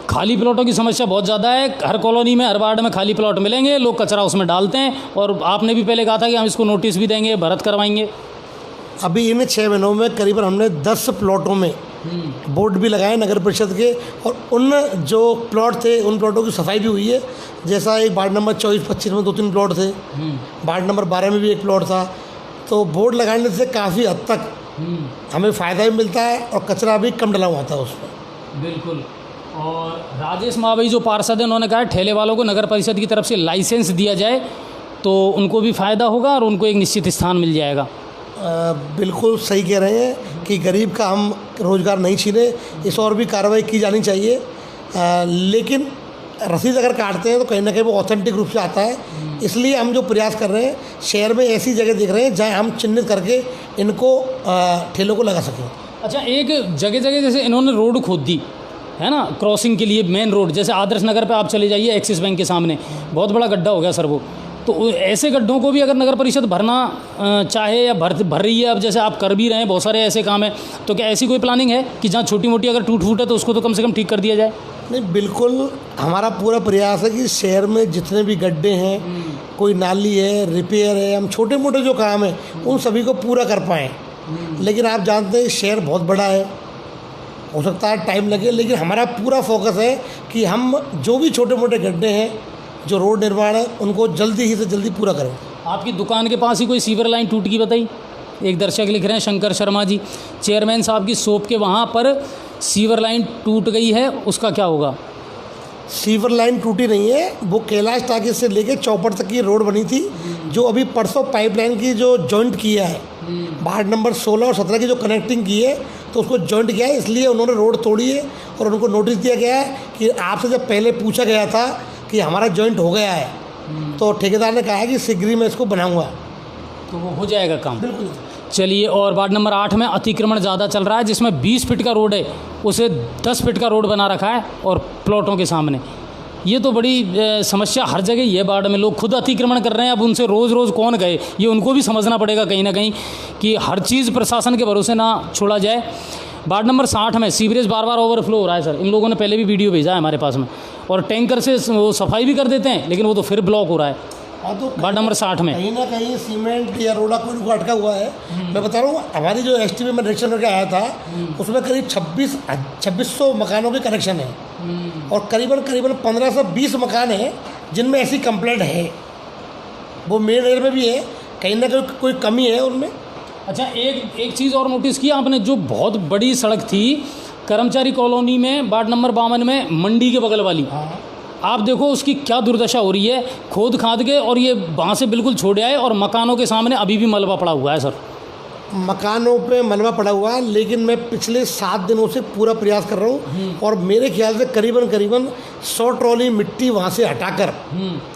Speaker 1: खाली प्लॉटों की समस्या बहुत ज़्यादा है। हर कॉलोनी में, हर वार्ड में खाली प्लॉट मिलेंगे, लोग कचरा उसमें डालते हैं। और आपने भी पहले कहा था कि हम इसको नोटिस भी देंगे, भरत करवाएंगे।
Speaker 2: अभी इन 6 महीनों में करीबन हमने 10 प्लॉटों में बोर्ड भी लगाए नगर परिषद के, और उन जो प्लॉट थे उन प्लॉटों की सफाई भी हुई है। जैसा एक वार्ड नंबर 24-25 में 2-3 प्लॉट थे, वार्ड नंबर 12 में भी एक प्लॉट था। तो बोर्ड लगाने से काफ़ी हद तक हमें फ़ायदा भी मिलता है और कचरा भी कम डला हुआ था उस पर।
Speaker 1: बिल्कुल। और राजेश मावई जो पार्षद हैं, उन्होंने कहा ठेले वालों को नगर परिषद की तरफ से लाइसेंस दिया जाए तो उनको भी फ़ायदा होगा और उनको एक निश्चित स्थान मिल जाएगा।
Speaker 2: बिल्कुल सही कह रहे हैं कि गरीब का हम रोज़गार नहीं छीने, इस और भी कार्रवाई की जानी चाहिए। लेकिन रसीद अगर काटते हैं तो कहीं ना कहीं वो ऑथेंटिक रूप से आता है। इसलिए हम जो प्रयास कर रहे हैं, शहर में ऐसी जगह देख रहे हैं जहाँ हम चिन्हित करके इनको ठेलों को लगा सकें।
Speaker 1: अच्छा, एक जगह जगह जैसे इन्होंने रोड खोद दी है ना, क्रॉसिंग के लिए मेन रोड, जैसे आदर्श नगर पे आप चले जाइए, एक्सिस बैंक के सामने बहुत बड़ा गड्ढा हो गया सर वो। तो ऐसे गड्ढों को भी अगर नगर परिषद भरना चाहे या भर रही है, अब जैसे आप कर भी रहे हैं, बहुत सारे ऐसे काम हैं, तो क्या ऐसी कोई प्लानिंग है कि जहाँ छोटी मोटी अगर टूट फूट है तो उसको तो कम से कम ठीक कर दिया जाए?
Speaker 2: नहीं, बिल्कुल हमारा पूरा प्रयास है कि शहर में जितने भी गड्ढे हैं, कोई नाली है, रिपेयर है, हम छोटे मोटे जो काम है उन सभी को पूरा कर पाएँ। लेकिन आप जानते हैं शहर बहुत बड़ा है, हो सकता है टाइम लगे, लेकिन हमारा पूरा फोकस है कि हम जो भी छोटे मोटे गड्ढे हैं, जो रोड निर्माण है, उनको जल्दी ही से जल्दी पूरा करें।
Speaker 1: आपकी दुकान के पास ही कोई सीवर लाइन टूट गई बताई? एक दर्शक लिख रहे हैं शंकर शर्मा जी, चेयरमैन साहब की शॉप के वहाँ पर सीवर लाइन टूट गई है, उसका क्या होगा?
Speaker 2: सीवर लाइन टूटी नहीं है, वो कैलाश टाकी से लेके चौपड़ तक की रोड बनी थी, जो अभी परसों पाइपलाइन की जो जॉइंट किया है, वार्ड नंबर 16 और 17 की जो कनेक्टिंग की है, तो उसको जॉइंट किया है, इसलिए उन्होंने रोड तोड़ी है और उनको नोटिस दिया गया है कि आपसे जब पहले पूछा गया था कि हमारा जॉइंट हो गया है, तो ठेकेदार ने कहा है कि शीघ्र ही मैं इसको बनाऊंगा,
Speaker 1: तो वो हो जाएगा काम।
Speaker 2: बिल्कुल।
Speaker 1: चलिए, और वार्ड नंबर 8 में अतिक्रमण ज़्यादा चल रहा है, जिसमें 20 फीट का रोड है, उसे 10 फीट का रोड बना रखा है और प्लॉटों के सामने। ये तो बड़ी समस्या हर जगह ये वार्ड में, लोग खुद अतिक्रमण कर रहे हैं। अब उनसे रोज़ रोज़ कौन गए, ये उनको भी समझना पड़ेगा कहीं ना कहीं कि हर चीज़ प्रशासन के भरोसे ना छोड़ा जाए। वार्ड नंबर 60 में सीवरेज बार बार ओवरफ्लो हो रहा है सर, इन लोगों ने पहले भी वीडियो भेजा है हमारे पास में, और टैंकर से वो सफाई भी कर देते हैं, लेकिन वो तो फिर ब्लॉक हो रहा है।
Speaker 2: हाँ, तो
Speaker 1: वार्ड नंबर 60 में
Speaker 2: कहीं ना कहीं सीमेंट या रोड़ा कोई अटका हुआ है। मैं बता रहा हूँ, हमारी जो एसटीवी में निरीक्षण करके आया था, उसमें करीब 2600 मकानों के कनेक्शन है, और करीबन 15 से 20 मकान हैं जिनमें ऐसी कंप्लेंट है। वो मेन एरिया में भी है, कहीं ना कहीं कोई कमी है उनमें।
Speaker 1: अच्छा, एक चीज़ और नोटिस की आपने, जो बहुत बड़ी सड़क थी कर्मचारी कॉलोनी में, वार्ड नंबर 52 में, मंडी के बगल वाली,
Speaker 2: हाँ,
Speaker 1: आप देखो उसकी क्या दुर्दशा हो रही है, खोद खाद के, और ये वहाँ से बिल्कुल छोड़ आए, और मकानों के सामने अभी भी मलबा पड़ा हुआ है सर।
Speaker 2: मकानों पे मलबा पड़ा हुआ है, लेकिन मैं पिछले 7 दिनों से पूरा प्रयास कर रहा हूँ, और मेरे ख्याल से करीबन 100 ट्रॉली मिट्टी वहाँ से हटाकर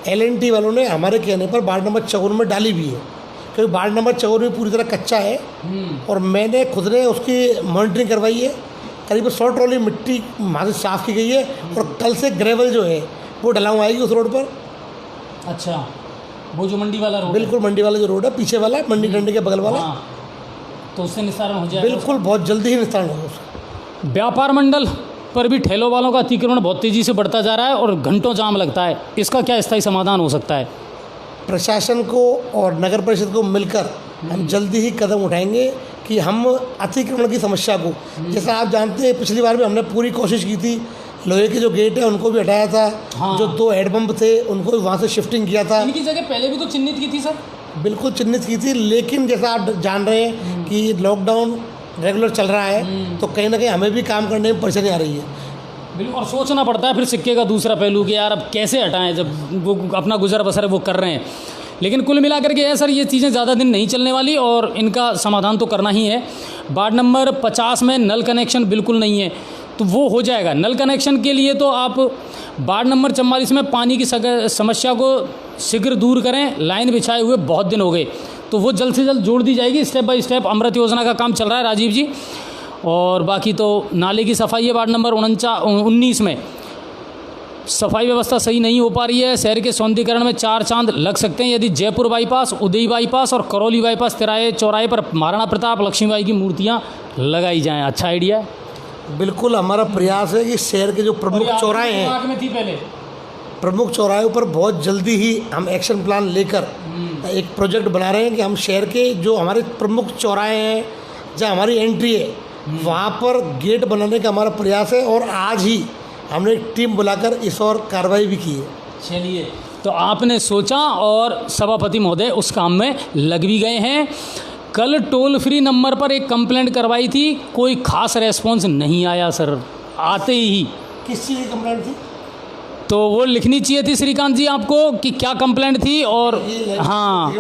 Speaker 2: LNT वालों ने हमारे कहने पर वार्ड नंबर 54 में डाली भी है, क्योंकि वार्ड नंबर 54 में पूरी तरह कच्चा है, और मैंने खुद ने उसकी मॉनिटरिंग करवाई है। करीब 100 ट्रॉली मिट्टी वहाँ से साफ़ की गई है, और कल से ग्रेवल जो है वो डलाऊँ आएगी उस रोड पर।
Speaker 1: अच्छा, वो जो मंडी वाला रोड,
Speaker 2: बिल्कुल मंडी वाला जो रोड है, पीछे वाला मंडी डंडे के बगल वाला,
Speaker 1: हाँ, तो उससे निस्तारण हो जाएगा।
Speaker 2: बिल्कुल, बहुत जल्दी ही निस्तारण होगा उसका।
Speaker 1: व्यापार मंडल पर भी ठेलों वालों का अतिक्रमण बहुत तेज़ी से बढ़ता जा रहा है और घंटों जाम लगता है, इसका क्या स्थायी समाधान हो सकता है?
Speaker 2: प्रशासन को और नगर परिषद को मिलकर हम जल्दी ही कदम उठाएंगे कि हम अतिक्रमण की समस्या को, जैसा आप जानते हैं पिछली बार भी हमने पूरी कोशिश की थी, लोहे के जो गेट है उनको भी हटाया था,
Speaker 1: हाँ।
Speaker 2: जो 2 हैंडपम्प थे उनको भी वहाँ से शिफ्टिंग किया था।
Speaker 1: इनकी जगह पहले भी तो चिन्हित की थी सर।
Speaker 2: बिल्कुल चिन्हित की थी, लेकिन जैसा आप जान रहे हैं कि लॉकडाउन रेगुलर चल रहा है, तो कहीं ना कहीं हमें भी काम करने में परेशानी आ रही है।
Speaker 1: बिल्कुल, और सोचना पड़ता है फिर सिक्के का दूसरा पहलू कि यार अब कैसे हटाएं, जब वो अपना गुजर बसर वो कर रहे हैं। लेकिन कुल मिलाकर के है सर, ये चीज़ें ज़्यादा दिन नहीं चलने वाली और इनका समाधान तो करना ही है। वार्ड नंबर 50 में नल कनेक्शन बिल्कुल नहीं है, तो वो हो जाएगा। नल कनेक्शन के लिए तो आप वार्ड नंबर 44 में पानी की समस्या को शीघ्र दूर करें, लाइन बिछाए हुए बहुत दिन हो गए, तो वो जल्द से जल्द जोड़ दी जाएगी। स्टेप बाय स्टेप अमृत योजना का काम चल रहा है राजीव जी। और बाकी तो नाले की सफाई है, वार्ड नंबर 19 में सफाई व्यवस्था सही नहीं हो पा रही है। शहर के सौंदर्यीकरण में 4 चांद लग सकते हैं यदि जयपुर बाईपास, उदय बाईपास और करौली बाईपास चौराहे पर महाराणा प्रताप, लक्ष्मीबाई की मूर्तियां लगाई जाएं। अच्छा आइडिया है।
Speaker 2: बिल्कुल, हमारा प्रयास है कि शहर के जो प्रमुख चौराहे हैं,
Speaker 1: दिमाग में थी पहले,
Speaker 2: प्रमुख चौराहों पर बहुत जल्दी ही हम एक्शन प्लान लेकर एक प्रोजेक्ट बना रहे हैं कि हम शहर के जो हमारे प्रमुख चौराहे हैं, जहाँ हमारी एंट्री है, वहाँ पर गेट बनाने का हमारा प्रयास है, और आज ही हमने एक टीम बुलाकर इस और कार्रवाई भी की है।
Speaker 1: चलिए, तो आपने सोचा और सभापति महोदय उस काम में लग भी गए हैं। कल टोल फ्री नंबर पर एक कंप्लेंट करवाई थी, कोई खास रेस्पॉन्स नहीं आया सर आते ही।
Speaker 2: किस चीज़ की कंप्लेंट थी?
Speaker 1: तो वो लिखनी चाहिए थी श्रीकांत जी आपको कि क्या कंप्लेंट थी। और हाँ,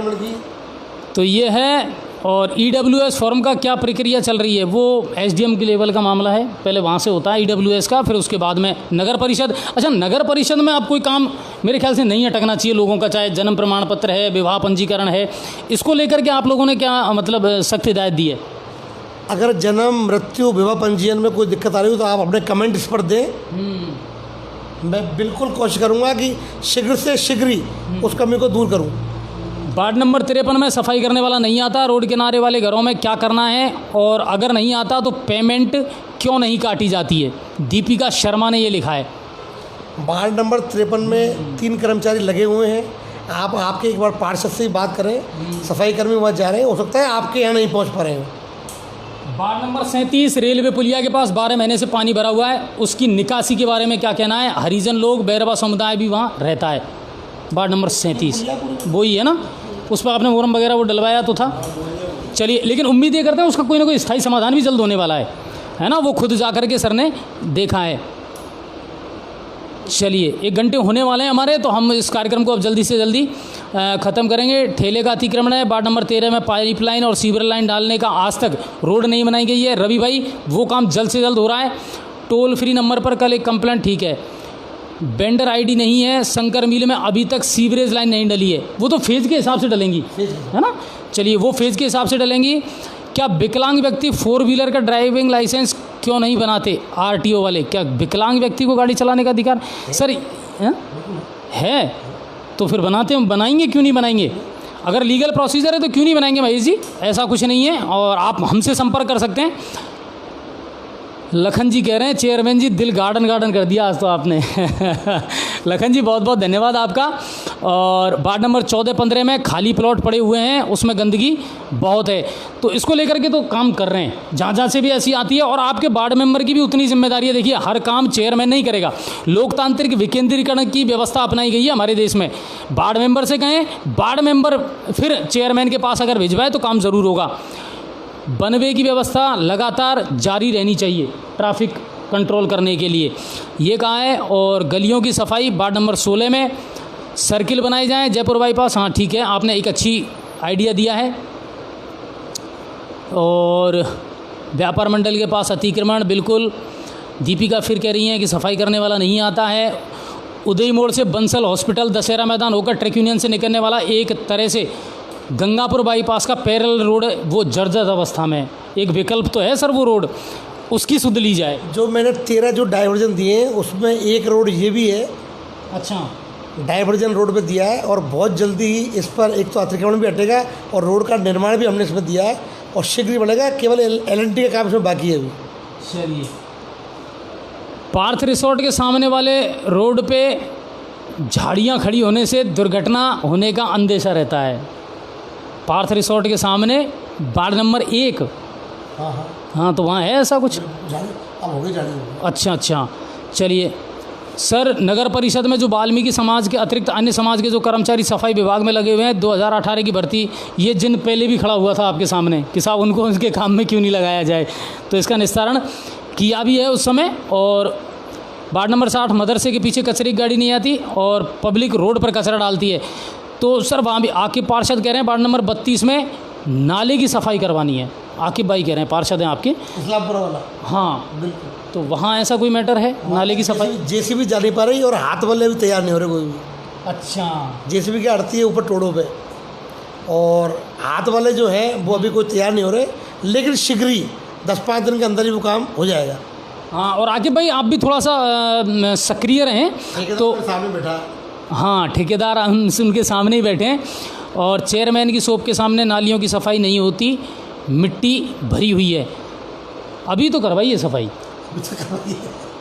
Speaker 1: तो ये है। और EWS फॉर्म का क्या प्रक्रिया चल रही है, वो SDM के लेवल का मामला है, पहले वहाँ से होता है EWS का, फिर उसके बाद में नगर परिषद। अच्छा, नगर परिषद में आप कोई काम मेरे ख्याल से नहीं अटकना चाहिए लोगों का, चाहे जन्म प्रमाण पत्र है, विवाह पंजीकरण है, इसको लेकर के आप लोगों ने क्या मतलब सख्त हिदायत दी है?
Speaker 2: अगर जन्म, मृत्यु, विवाह पंजीयन में कोई दिक्कत आ रही हो तो आप अपने कमेंट इस पर दें, मैं बिल्कुल कोशिश करूँगा कि शीघ्र से शीघ्र ही उस कमी को दूर करूँ।
Speaker 1: वार्ड नंबर 53 में सफाई करने वाला नहीं आता, रोड किनारे वाले घरों में क्या करना है, और अगर नहीं आता तो पेमेंट क्यों नहीं काटी जाती है? दीपिका शर्मा ने ये लिखा है।
Speaker 2: वार्ड नंबर 53 में 3 कर्मचारी लगे हुए हैं। आपके एक बार पार्षद से ही बात करें, सफाई कर्मी वहाँ जा रहे हैं, हो सकता है आपके यहाँ नहीं पहुँच पा रहे हैं।
Speaker 1: वार्ड नंबर 37 रेलवे पुलिया के पास 12 महीने से पानी भरा हुआ है, उसकी निकासी के बारे में क्या कहना है? हरिजन लोग, बैरवा समुदाय भी वहाँ रहता है। वार्ड नंबर 37 वही है ना, उस पर आपने मोरम वगैरह वो डलवाया तो था। चलिए, लेकिन उम्मीद ये करते हैं उसका कोई ना कोई स्थायी समाधान भी जल्द होने वाला है ना, वो खुद जा कर के सर ने देखा है। चलिए, 1 घंटे होने वाले हैं हमारे, तो हम इस कार्यक्रम को अब जल्दी से जल्दी ख़त्म करेंगे। ठेले का अतिक्रमण है वार्ड नंबर 13 में, पाइपलाइन और सीवर लाइन डालने का आज तक रोड नहीं बनाई गई है। रवि भाई, वो काम जल्द से जल्द हो रहा है। टोल फ्री नंबर पर कल एक कंप्लेंट, ठीक है। वेंडर आईडी नहीं है, शंकर मिल में अभी तक सीवरेज लाइन नहीं डली है, वो तो फेज़ के हिसाब से डलेंगी, है ना। चलिए, वो फेज़ के हिसाब से डलेंगी। क्या विकलांग व्यक्ति 4 व्हीलर का ड्राइविंग लाइसेंस क्यों नहीं बनाते? आरटीओ वाले, क्या विकलांग व्यक्ति को गाड़ी चलाने का अधिकार सर है? तो फिर बनाएंगे, क्यों नहीं बनाएंगे? अगर लीगल प्रोसीजर है तो क्यों नहीं बनाएंगे महेश जी? ऐसा कुछ नहीं है, और आप हमसे संपर्क कर सकते हैं। लखन जी कह रहे हैं चेयरमैन जी दिल गार्डन कर दिया आज तो आपने। लखन जी बहुत बहुत धन्यवाद आपका। और वार्ड नंबर 14-15 में खाली प्लॉट पड़े हुए हैं, उसमें गंदगी बहुत है, तो इसको लेकर के तो काम कर रहे हैं, जहाँ से भी ऐसी आती है। और आपके वार्ड मेंबर की भी उतनी जिम्मेदारी है। देखिए, हर काम चेयरमैन नहीं करेगा, लोकतांत्रिक विकेंद्रीकरण की व्यवस्था अपनाई गई है हमारे देश में। वार्ड मेंबर से कहें, वार्ड मेंबर फिर चेयरमैन के पास अगर भिजवाए तो काम ज़रूर होगा। बनवे की व्यवस्था लगातार जारी रहनी चाहिए ट्रैफिक कंट्रोल करने के लिए, ये कहा है। और गलियों की सफाई वार्ड नंबर 16 में, सर्किल बनाए जाएं जयपुर बाईपास, हाँ ठीक है, आपने एक अच्छी आइडिया दिया है। और व्यापार मंडल के पास अतिक्रमण, बिल्कुल। दीपिका फिर कह रही हैं कि सफाई करने वाला नहीं आता है। उदय मोड़ से बंसल हॉस्पिटल, दशहरा मैदान होकर ट्रक यूनियन से निकलने वाला एक तरह से गंगापुर बाईपास का पैरेलल रोड, वो जर्जर अवस्था में है। एक विकल्प तो है सर वो रोड, उसकी सुध ली जाए।
Speaker 2: जो मैंने 13 जो डाइवर्जन दिए हैं उसमें एक रोड ये भी है।
Speaker 1: अच्छा,
Speaker 2: डाइवर्जन रोड पे दिया है, और बहुत जल्दी ही इस पर एक तो अतिक्रमण भी हटेगा और रोड का निर्माण भी हमने इसमें दिया है, और शीघ्र ही बनेगा। केवल LNT का काम इसमें बाकी है अभी।
Speaker 1: चलिए, पार्थ रिसोर्ट के सामने वाले रोड पे झाड़ियाँ खड़ी होने से दुर्घटना होने का अंदेशा रहता है। पार्थ रिसोर्ट के सामने वार्ड नंबर 1, हाँ, तो वहाँ है ऐसा कुछ?
Speaker 2: अब हो गई झाड़ी।
Speaker 1: अच्छा, चलिए सर, नगर परिषद में जो वाल्मीकि समाज के अतिरिक्त अन्य समाज के जो कर्मचारी सफाई विभाग में लगे हुए हैं, 2018 की भर्ती, ये जिन पहले भी खड़ा हुआ था आपके सामने कि साहब उनको उनके काम में क्यों नहीं लगाया जाए, तो इसका निस्तारण किया भी है उस समय। और वार्ड नंबर 60 मदरसे के पीछे कचरे की गाड़ी नहीं आती और पब्लिक रोड पर कचरा डालती है, तो सर वहाँ भी आकिब पार्षद कह रहे हैं वार्ड नंबर 32 में नाले की सफाई करवानी है। आकिब भाई कह रहे हैं, पार्षद हैं आपके,
Speaker 2: इस्लामपुरा वाला।
Speaker 1: हाँ
Speaker 2: बिल्कुल।
Speaker 1: तो वहाँ ऐसा कोई मैटर है नाले की सफाई?
Speaker 2: JCB जा नहीं पा रही, और हाथ वाले भी तैयार नहीं हो रहे कोई भी।
Speaker 1: अच्छा,
Speaker 2: JCB की अड़ती है ऊपर टोड़ों पे, और हाथ वाले जो हैं वो अभी कोई तैयार नहीं हो रहे, लेकिन शीघ्र ही 10-5 दिन के अंदर ही वो काम हो जाएगा।
Speaker 1: हाँ, और आकिब भाई आप भी थोड़ा सा सक्रिय रहें, तो
Speaker 2: सामने बैठा।
Speaker 1: हाँ, ठेकेदार उनके सामने ही बैठे हैं। और चेयरमैन की शॉप के सामने नालियों की सफाई नहीं होती, मिट्टी भरी हुई है। अभी तो करवाइए सफाई,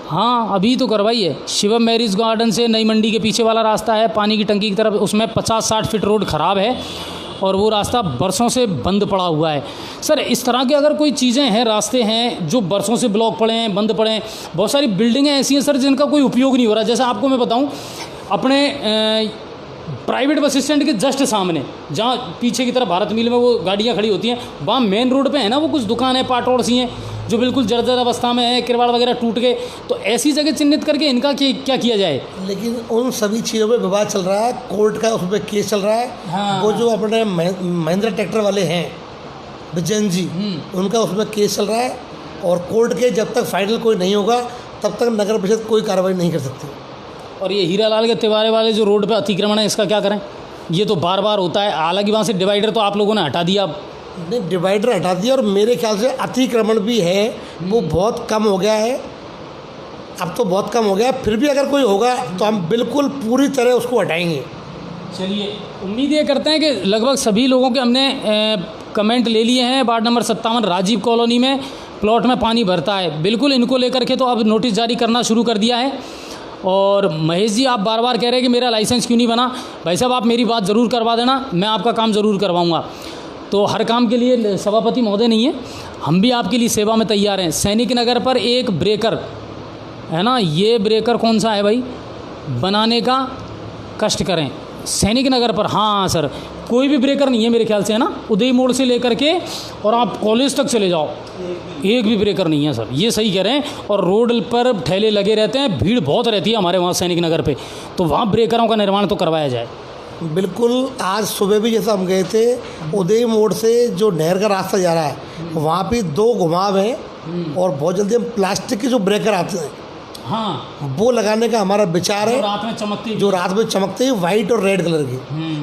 Speaker 1: हाँ अभी तो करवाइए। शिवम मैरिज गार्डन से नई मंडी के पीछे वाला रास्ता है पानी की टंकी की तरफ, उसमें 50-60 फीट रोड ख़राब है और वो रास्ता बरसों से बंद पड़ा हुआ है। सर, इस तरह के अगर कोई चीज़ें हैं, रास्ते हैं जो बरसों से ब्लॉक पड़े हैं, बंद पड़े हैं, बहुत सारी बिल्डिंगें ऐसी हैं सर जिनका कोई उपयोग नहीं हो रहा। जैसे आपको मैं बताऊं, अपने प्राइवेट बस स्टैंड के जस्ट सामने, जहाँ पीछे की तरफ भारत मिल में वो गाड़ियाँ खड़ी होती हैं, वहाँ मेन रोड पे है ना वो कुछ दुकान है, पाटोड़ सी हैं जो बिल्कुल जर्जर अवस्था में है, किरवाड़ वगैरह टूट गए, तो ऐसी जगह चिन्हित करके इनका क्या किया जाए?
Speaker 2: लेकिन उन सभी चीज़ों पे विवाद चल रहा है, कोर्ट का उस पर केस चल रहा है।
Speaker 1: हाँ।
Speaker 2: वो जो अपने महिंद्रा ट्रैक्टर वाले हैं विजयन जी, उनका उसमें केस चल रहा है, और कोर्ट के जब तक फाइनल कोई नहीं होगा तब तक नगर परिषद कोई कार्रवाई नहीं कर सकती।
Speaker 1: और ये हीरालाल के तिवारे वाले जो रोड पे अतिक्रमण है, इसका क्या करें? ये तो बार बार होता है, हालांकि वहाँ से डिवाइडर तो आप लोगों ने हटा दिया।
Speaker 2: नहीं, डिवाइडर हटा दिया, और मेरे ख्याल से अतिक्रमण भी है वो बहुत कम हो गया है, अब तो बहुत कम हो गया, फिर भी अगर कोई होगा तो हम बिल्कुल पूरी तरह उसको हटाएंगे।
Speaker 1: चलिए, उम्मीद ये करते हैं कि लगभग सभी लोगों के हमने कमेंट ले लिए हैं। वार्ड नंबर 57 राजीव कॉलोनी में प्लॉट में पानी भरता है, बिल्कुल इनको लेकर के तो अब नोटिस जारी करना शुरू कर दिया है। और महेश जी, आप बार बार कह रहे हैं कि मेरा लाइसेंस क्यों नहीं बना। भाई साहब, आप मेरी बात ज़रूर करवा देना, मैं आपका काम ज़रूर करवाऊँगा। तो हर काम के लिए सभापति महोदय नहीं है, हम भी आपके लिए सेवा में तैयार हैं। सैनिक नगर पर एक ब्रेकर है ना, ये ब्रेकर कौन सा है भाई, बनाने का कष्ट करें। सैनिक नगर पर, हाँ सर, कोई भी ब्रेकर नहीं है मेरे ख्याल से, है ना। उदय मोड़ से लेकर के और आप कॉलेज तक चले जाओ, एक भी ब्रेकर नहीं है सर, ये सही कह रहे हैं। और रोड पर ठेले लगे रहते हैं, भीड़ बहुत रहती है हमारे वहाँ सैनिक नगर पे, तो वहाँ ब्रेकरों का निर्माण तो करवाया जाए।
Speaker 2: बिल्कुल, आज सुबह भी जैसा हम गए थे, उदय मोड़ से जो नहर का रास्ता जा रहा है वहाँ पे 2 घुमाव हैं और बहुत जल्दी हम प्लास्टिक के जो ब्रेकर आते हैं,
Speaker 1: हाँ,
Speaker 2: वो लगाने का हमारा विचार है।
Speaker 1: रात में चमकती,
Speaker 2: जो रात में चमकते हैं, वाइट और रेड कलर की,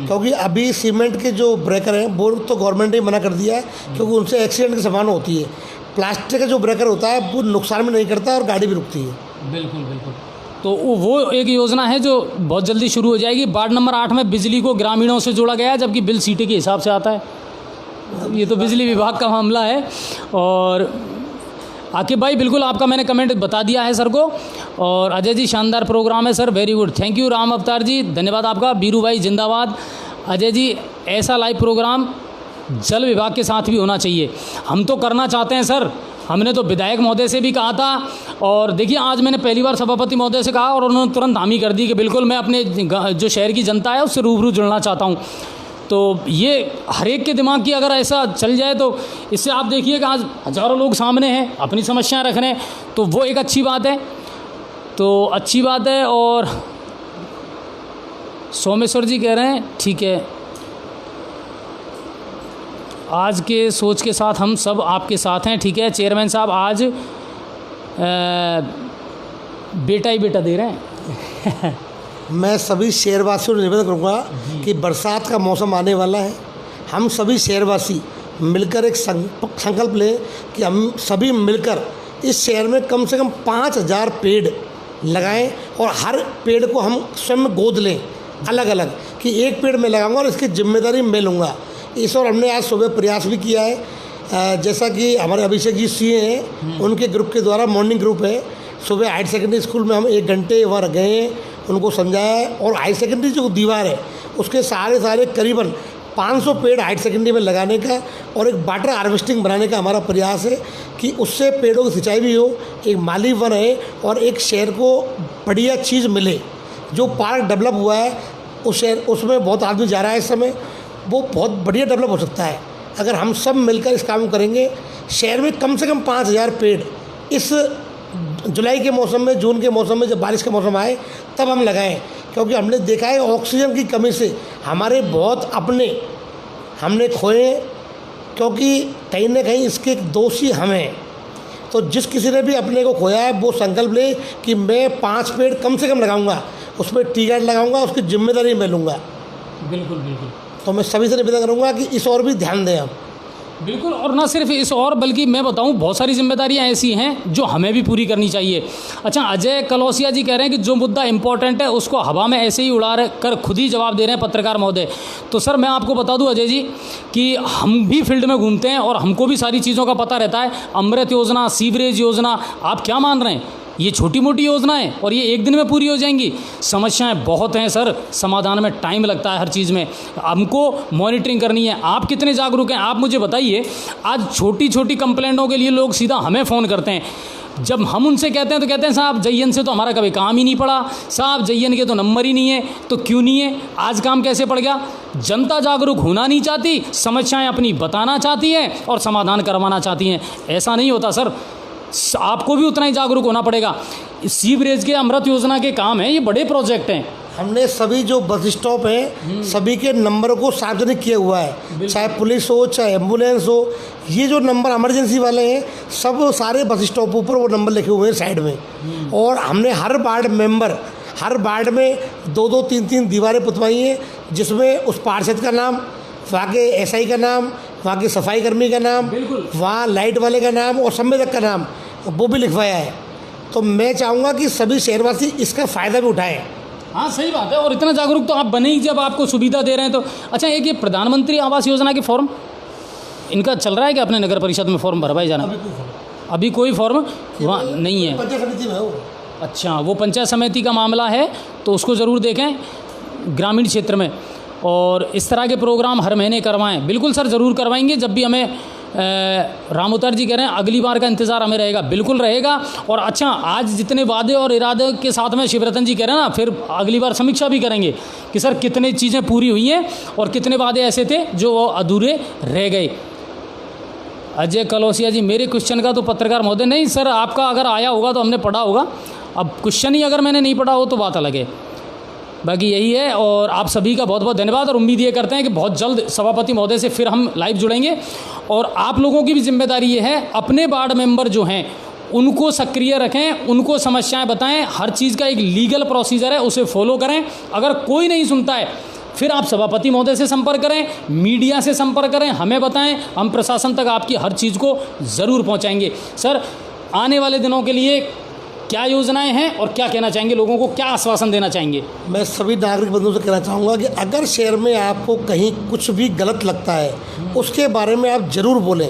Speaker 2: क्योंकि अभी सीमेंट के जो ब्रेकर हैं वो तो गवर्नमेंट ने मना कर दिया है, क्योंकि उनसे एक्सीडेंट की संभावना होती है। प्लास्टिक का जो ब्रेकर होता है वो नुकसान भी नहीं करता और गाड़ी भी रुकती है।
Speaker 1: बिल्कुल बिल्कुल। तो वो एक योजना है जो बहुत जल्दी शुरू हो जाएगी। वार्ड नंबर 8 में बिजली को ग्रामीणों से जोड़ा गया है, जबकि बिल सीटी के हिसाब से आता है। ये तो बिजली विभाग का मामला है। और आकिब भाई, बिल्कुल आपका मैंने कमेंट बता दिया है सर को। और अजय जी, शानदार प्रोग्राम है sir, very good, thank you. Ram अवतार जी, धन्यवाद आपका। बीरू भाई जिंदाबाद। अजय जी, ऐसा लाइव प्रोग्राम जल विभाग के साथ भी होना चाहिए। हम तो करना चाहते हैं सर, हमने तो विधायक महोदय से भी कहा था। और देखिए, आज मैंने पहली बार सभापति महोदय से कहा और उन्होंने तुरंत हामी कर दी कि बिल्कुल मैं अपने जो शहर की जनता है उससे रूबरू जुड़ना चाहता हूँ। तो ये हर एक के दिमाग की अगर ऐसा चल जाए तो इससे आप देखिए कि आज हज़ारों लोग सामने हैं अपनी समस्याएं रख रहे हैं, तो वो एक अच्छी बात है। तो अच्छी बात है। और सोमेश्वर जी कह रहे हैं ठीक है, आज के सोच के साथ हम सब आपके साथ हैं। ठीक है चेयरमैन साहब, आज बेटा ही बेटा दे रहे हैं।
Speaker 2: मैं सभी शहरवासियों से निवेदन करूँगा कि बरसात का मौसम आने वाला है, हम सभी शहरवासी मिलकर एक संकल्प लें कि हम सभी मिलकर इस शहर में कम से कम 5000 पेड़ लगाएं और हर पेड़ को हम स्वयं गोद लें अलग अलग, कि एक पेड़ मैं लगाऊंगा और इसकी जिम्मेदारी मैं लूँगा। इस और हमने आज सुबह प्रयास भी किया है, जैसा कि हमारे अभिषेक जी सीए हैं, उनके ग्रुप के द्वारा मॉर्निंग ग्रुप है, सुबह हायर सेकेंडरी स्कूल में हम 1 घंटे वहाँ गए हैं, उनको समझाया है। और हायर सेकेंडरी जो दीवार है उसके सारे करीबन 500 पेड़ हायर सेकेंडरी में लगाने का और एक वाटर हार्वेस्टिंग बनाने का हमारा प्रयास है, कि उससे पेड़ों की सिंचाई भी हो, एक माली वन है और एक शहर को बढ़िया चीज़ मिले। जो पार्क डेवलप हुआ है उस शहर, उसमें बहुत आदमी जा रहा है इस समय, वो बहुत बढ़िया डेवलप हो सकता है अगर हम सब मिलकर इस काम करेंगे। शहर में कम से कम 5000 पेड़ इस जुलाई के मौसम में, जून के मौसम में, जब बारिश का मौसम आए तब हम लगाएं, क्योंकि हमने देखा है ऑक्सीजन की कमी से हमारे बहुत अपने हमने खोए, क्योंकि कहीं ना कहीं इसके दोषी हम हैं। तो जिस किसी ने भी अपने को खोया है वो संकल्प ले कि मैं 5 पेड़ कम से कम लगाऊंगा, उसमें टी गार्ड लगाऊंगा, उसकी जिम्मेदारी मैं लूँगा।
Speaker 1: बिल्कुल बिल्कुल।
Speaker 2: तो मैं सभी से निवेदन करूँगा कि इस और भी ध्यान दें हम।
Speaker 1: बिल्कुल, और ना सिर्फ इस और बल्कि मैं बताऊं बहुत सारी जिम्मेदारियां ऐसी हैं जो हमें भी पूरी करनी चाहिए। अच्छा, अजय कलौसिया जी कह रहे हैं कि जो मुद्दा इंपॉर्टेंट है उसको हवा में ऐसे ही उड़ा कर खुद ही जवाब दे रहे हैं पत्रकार महोदय। तो सर मैं आपको बता दूं अजय जी कि हम भी फील्ड में घूमते हैं और हमको भी सारी चीज़ों का पता रहता है। अमृत योजना, सीवरेज योजना, आप क्या मान रहे हैं ये छोटी मोटी योजना है और ये एक दिन में पूरी हो जाएंगी? समस्याएं बहुत हैं सर, समाधान में टाइम लगता है हर चीज़ में, हमको मॉनिटरिंग करनी है। आप कितने जागरूक हैं आप मुझे बताइए। आज छोटी छोटी कंप्लेंटों के लिए लोग सीधा हमें फ़ोन करते हैं, जब हम उनसे कहते हैं तो कहते हैं साहब जयन से तो हमारा कभी काम ही नहीं पड़ा, साहब जयन के तो नंबर ही नहीं है। तो क्यों नहीं है? आज काम कैसे पड़ गया? जनता जागरूक होना नहीं चाहती, समस्याएं अपनी बताना चाहती हैं और समाधान करवाना चाहती हैं। ऐसा नहीं होता सर, आपको भी उतना ही जागरूक होना पड़ेगा। सीवरेज के, अमृत योजना के काम हैं, ये बड़े प्रोजेक्ट हैं। हमने
Speaker 2: सभी जो बस स्टॉप हैं सभी के नंबरों को सार्वजनिक किया हुआ है, चाहे पुलिस हो चाहे एम्बुलेंस हो। ये जो नंबर इमरजेंसी वाले हैं सब सारे बस स्टॉप ऊपर वो नंबर लिखे हुए हैं साइड में। और हमने हर वार्ड में 2-2, 3-3 दीवारें पुतवाई हैं, जिसमें उस पार्षद का नाम, वहाँ के एसआई का नाम, वहाँ के सफाई कर्मी का नाम, वहाँ लाइट वाले का नाम और संवेदक का नाम वो भी लिखवाया है। तो मैं चाहूँगा कि सभी शहरवासी इसका फ़ायदा भी उठाएं।
Speaker 1: हाँ सही बात है, और इतना जागरूक तो आप बने ही जब आपको सुविधा दे रहे हैं तो। अच्छा, एक ये प्रधानमंत्री आवास योजना के फॉर्म इनका चल रहा है कि अपने नगर परिषद में फॉर्म भरवाए जाना? अभी कोई फॉर्म वहाँ नहीं है।
Speaker 2: पंचायत समिति में हो।
Speaker 1: अच्छा, वो पंचायत समिति का मामला है तो उसको ज़रूर देखें ग्रामीण क्षेत्र में, और इस तरह के प्रोग्राम हर महीने करवाएं। बिल्कुल सर, ज़रूर करवाएंगे। जब भी हमें रामोतर जी कह रहे हैं अगली बार का इंतज़ार हमें रहेगा, बिल्कुल रहेगा। और अच्छा, आज जितने वादे और इरादे के साथ में शिवरतन जी कह रहे हैं ना, फिर अगली बार समीक्षा भी करेंगे कि सर कितनी चीज़ें पूरी हुई हैं और कितने वादे ऐसे थे जो वो अधूरे रह गए। अजय कलौसिया जी, मेरे क्वेश्चन का तो पत्रकार महोदय नहीं सर, आपका अगर आया होगा तो हमने पढ़ा होगा। अब क्वेश्चन ही अगर मैंने नहीं पढ़ा हो तो बात अलग है। बाकी यही है, और आप सभी का बहुत बहुत धन्यवाद, और उम्मीद ये करते हैं कि बहुत जल्द सभापति महोदय से फिर हम लाइव जुड़ेंगे। और आप लोगों की भी जिम्मेदारी ये है, अपने वार्ड मेंबर जो हैं उनको सक्रिय रखें, उनको समस्याएं बताएं। हर चीज़ का एक लीगल प्रोसीजर है, उसे फॉलो करें। अगर कोई नहीं सुनता है फिर आप सभापति महोदय से संपर्क करें, मीडिया से संपर्क करें, हमें बताएं, हम प्रशासन तक आपकी हर चीज़ को ज़रूर पहुंचाएंगे। सर, आने वाले दिनों के लिए क्या योजनाएं हैं और क्या कहना चाहेंगे लोगों को, क्या आश्वासन देना चाहेंगे?
Speaker 2: मैं सभी नागरिक बंधुओं से कहना चाहूँगा कि अगर शहर में आपको कहीं कुछ भी गलत लगता है उसके बारे में आप ज़रूर बोलें।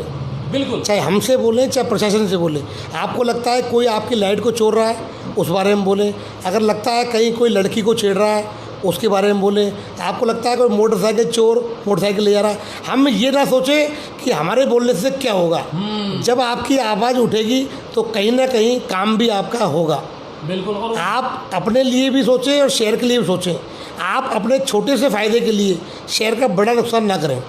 Speaker 1: बिल्कुल,
Speaker 2: चाहे हमसे बोलें चाहे प्रशासन से बोलें। आपको लगता है कोई आपकी लाइट को चोर रहा है, उस बारे में बोलें। अगर लगता है कहीं कोई लड़की को छेड़ रहा है, उसके बारे में बोलें। आपको लगता है कोई मोटरसाइकिल चोर मोटरसाइकिल ले जा रहा है, हम ये ना सोचें कि हमारे बोलने से क्या होगा। जब आपकी आवाज़ उठेगी तो कहीं ना कहीं काम भी आपका होगा।
Speaker 1: बिल्कुल, और
Speaker 2: आप अपने लिए भी सोचें और शहर के लिए भी सोचें। आप अपने छोटे से फ़ायदे के लिए शहर का बड़ा नुकसान ना करें।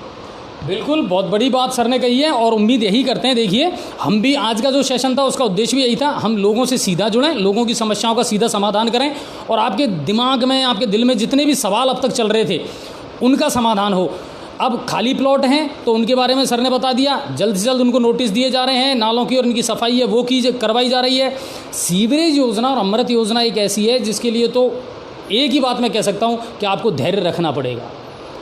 Speaker 1: बिल्कुल, बहुत बड़ी बात सर ने कही है, और उम्मीद यही करते हैं। देखिए, हम भी आज का जो सेशन था उसका उद्देश्य भी यही था, हम लोगों से सीधा जुड़ें, लोगों की समस्याओं का सीधा समाधान करें, और आपके दिमाग में, आपके दिल में जितने भी सवाल अब तक चल रहे थे उनका समाधान हो। अब खाली प्लॉट हैं तो उनके बारे में सर ने बता दिया, जल्द से जल्द उनको नोटिस दिए जा रहे हैं। नालों की और इनकी सफाई है वो करवाई जा रही है। सीवरेज योजना और अमृत योजना एक ऐसी है जिसके लिए तो एक ही बात मैं कह सकता हूँ कि आपको धैर्य रखना पड़ेगा,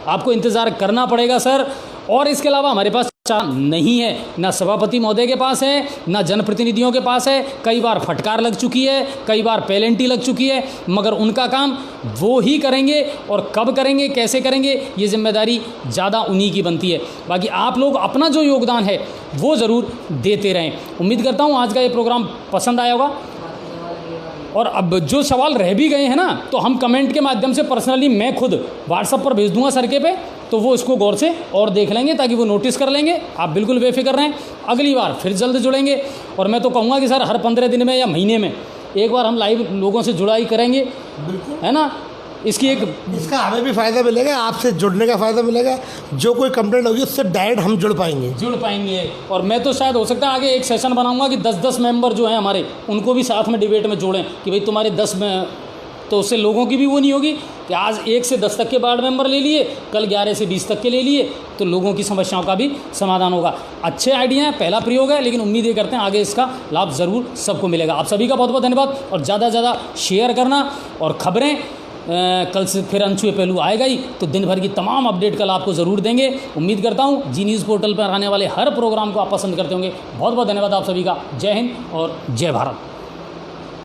Speaker 1: आपको इंतज़ार करना पड़ेगा सर। और इसके अलावा हमारे पास नहीं है, ना सभापति महोदय के पास है, ना जनप्रतिनिधियों के पास है। कई बार फटकार लग चुकी है, कई बार पेनल्टी लग चुकी है, मगर उनका काम वो ही करेंगे, और कब करेंगे, कैसे करेंगे, ये जिम्मेदारी ज़्यादा उन्हीं की बनती है। बाकी आप लोग अपना जो योगदान है वो ज़रूर देते रहें। उम्मीद करता हूँ आज का ये प्रोग्राम पसंद आया होगा, और अब जो सवाल रह भी गए हैं ना, तो हम कमेंट के माध्यम से पर्सनली मैं खुद व्हाट्सएप पर भेज दूंगा सर के पे, तो वो इसको गौर से और देख लेंगे, ताकि वो नोटिस कर लेंगे। आप बिल्कुल बेफिक्र रहें, अगली बार फिर जल्द जुड़ेंगे। और मैं तो कहूँगा कि सर हर 15 दिन में या महीने में एक बार हम लाइव लोगों से जुड़ाई करेंगे,
Speaker 2: बिल्कुल,
Speaker 1: है ना।
Speaker 2: इसका हमें भी फ़ायदा मिलेगा, आपसे जुड़ने का फ़ायदा मिलेगा। जो कोई कंप्लेंट होगी उससे डायरेक्ट हम जुड़ पाएंगे। और मैं तो शायद हो सकता है आगे एक सेशन बनाऊंगा कि 10-10 मेंबर जो हैं हमारे, उनको भी साथ में डिबेट में जोड़ें कि भाई तुम्हारे 10 में, तो उससे लोगों की भी वो नहीं होगी कि आज 1 से 10 तक के वार्ड मेंबर ले लिए, कल 11 से 20 तक के ले लिए, तो लोगों की समस्याओं का भी समाधान होगा। अच्छे आइडिया हैं, पहला प्रयोग है, लेकिन उम्मीद ये करते हैं आगे इसका लाभ ज़रूर सबको मिलेगा। आप सभी का बहुत बहुत धन्यवाद, और ज़्यादा से ज़्यादा शेयर करना। और खबरें कल से फिर अनछुए पहलू आएगा ही, तो दिन भर की तमाम अपडेट कल आपको ज़रूर देंगे। उम्मीद करता हूँ जी न्यूज़ पोर्टल पर आने वाले हर प्रोग्राम को आप पसंद करते होंगे। बहुत बहुत धन्यवाद आप सभी का। जय हिंद और जय भारत।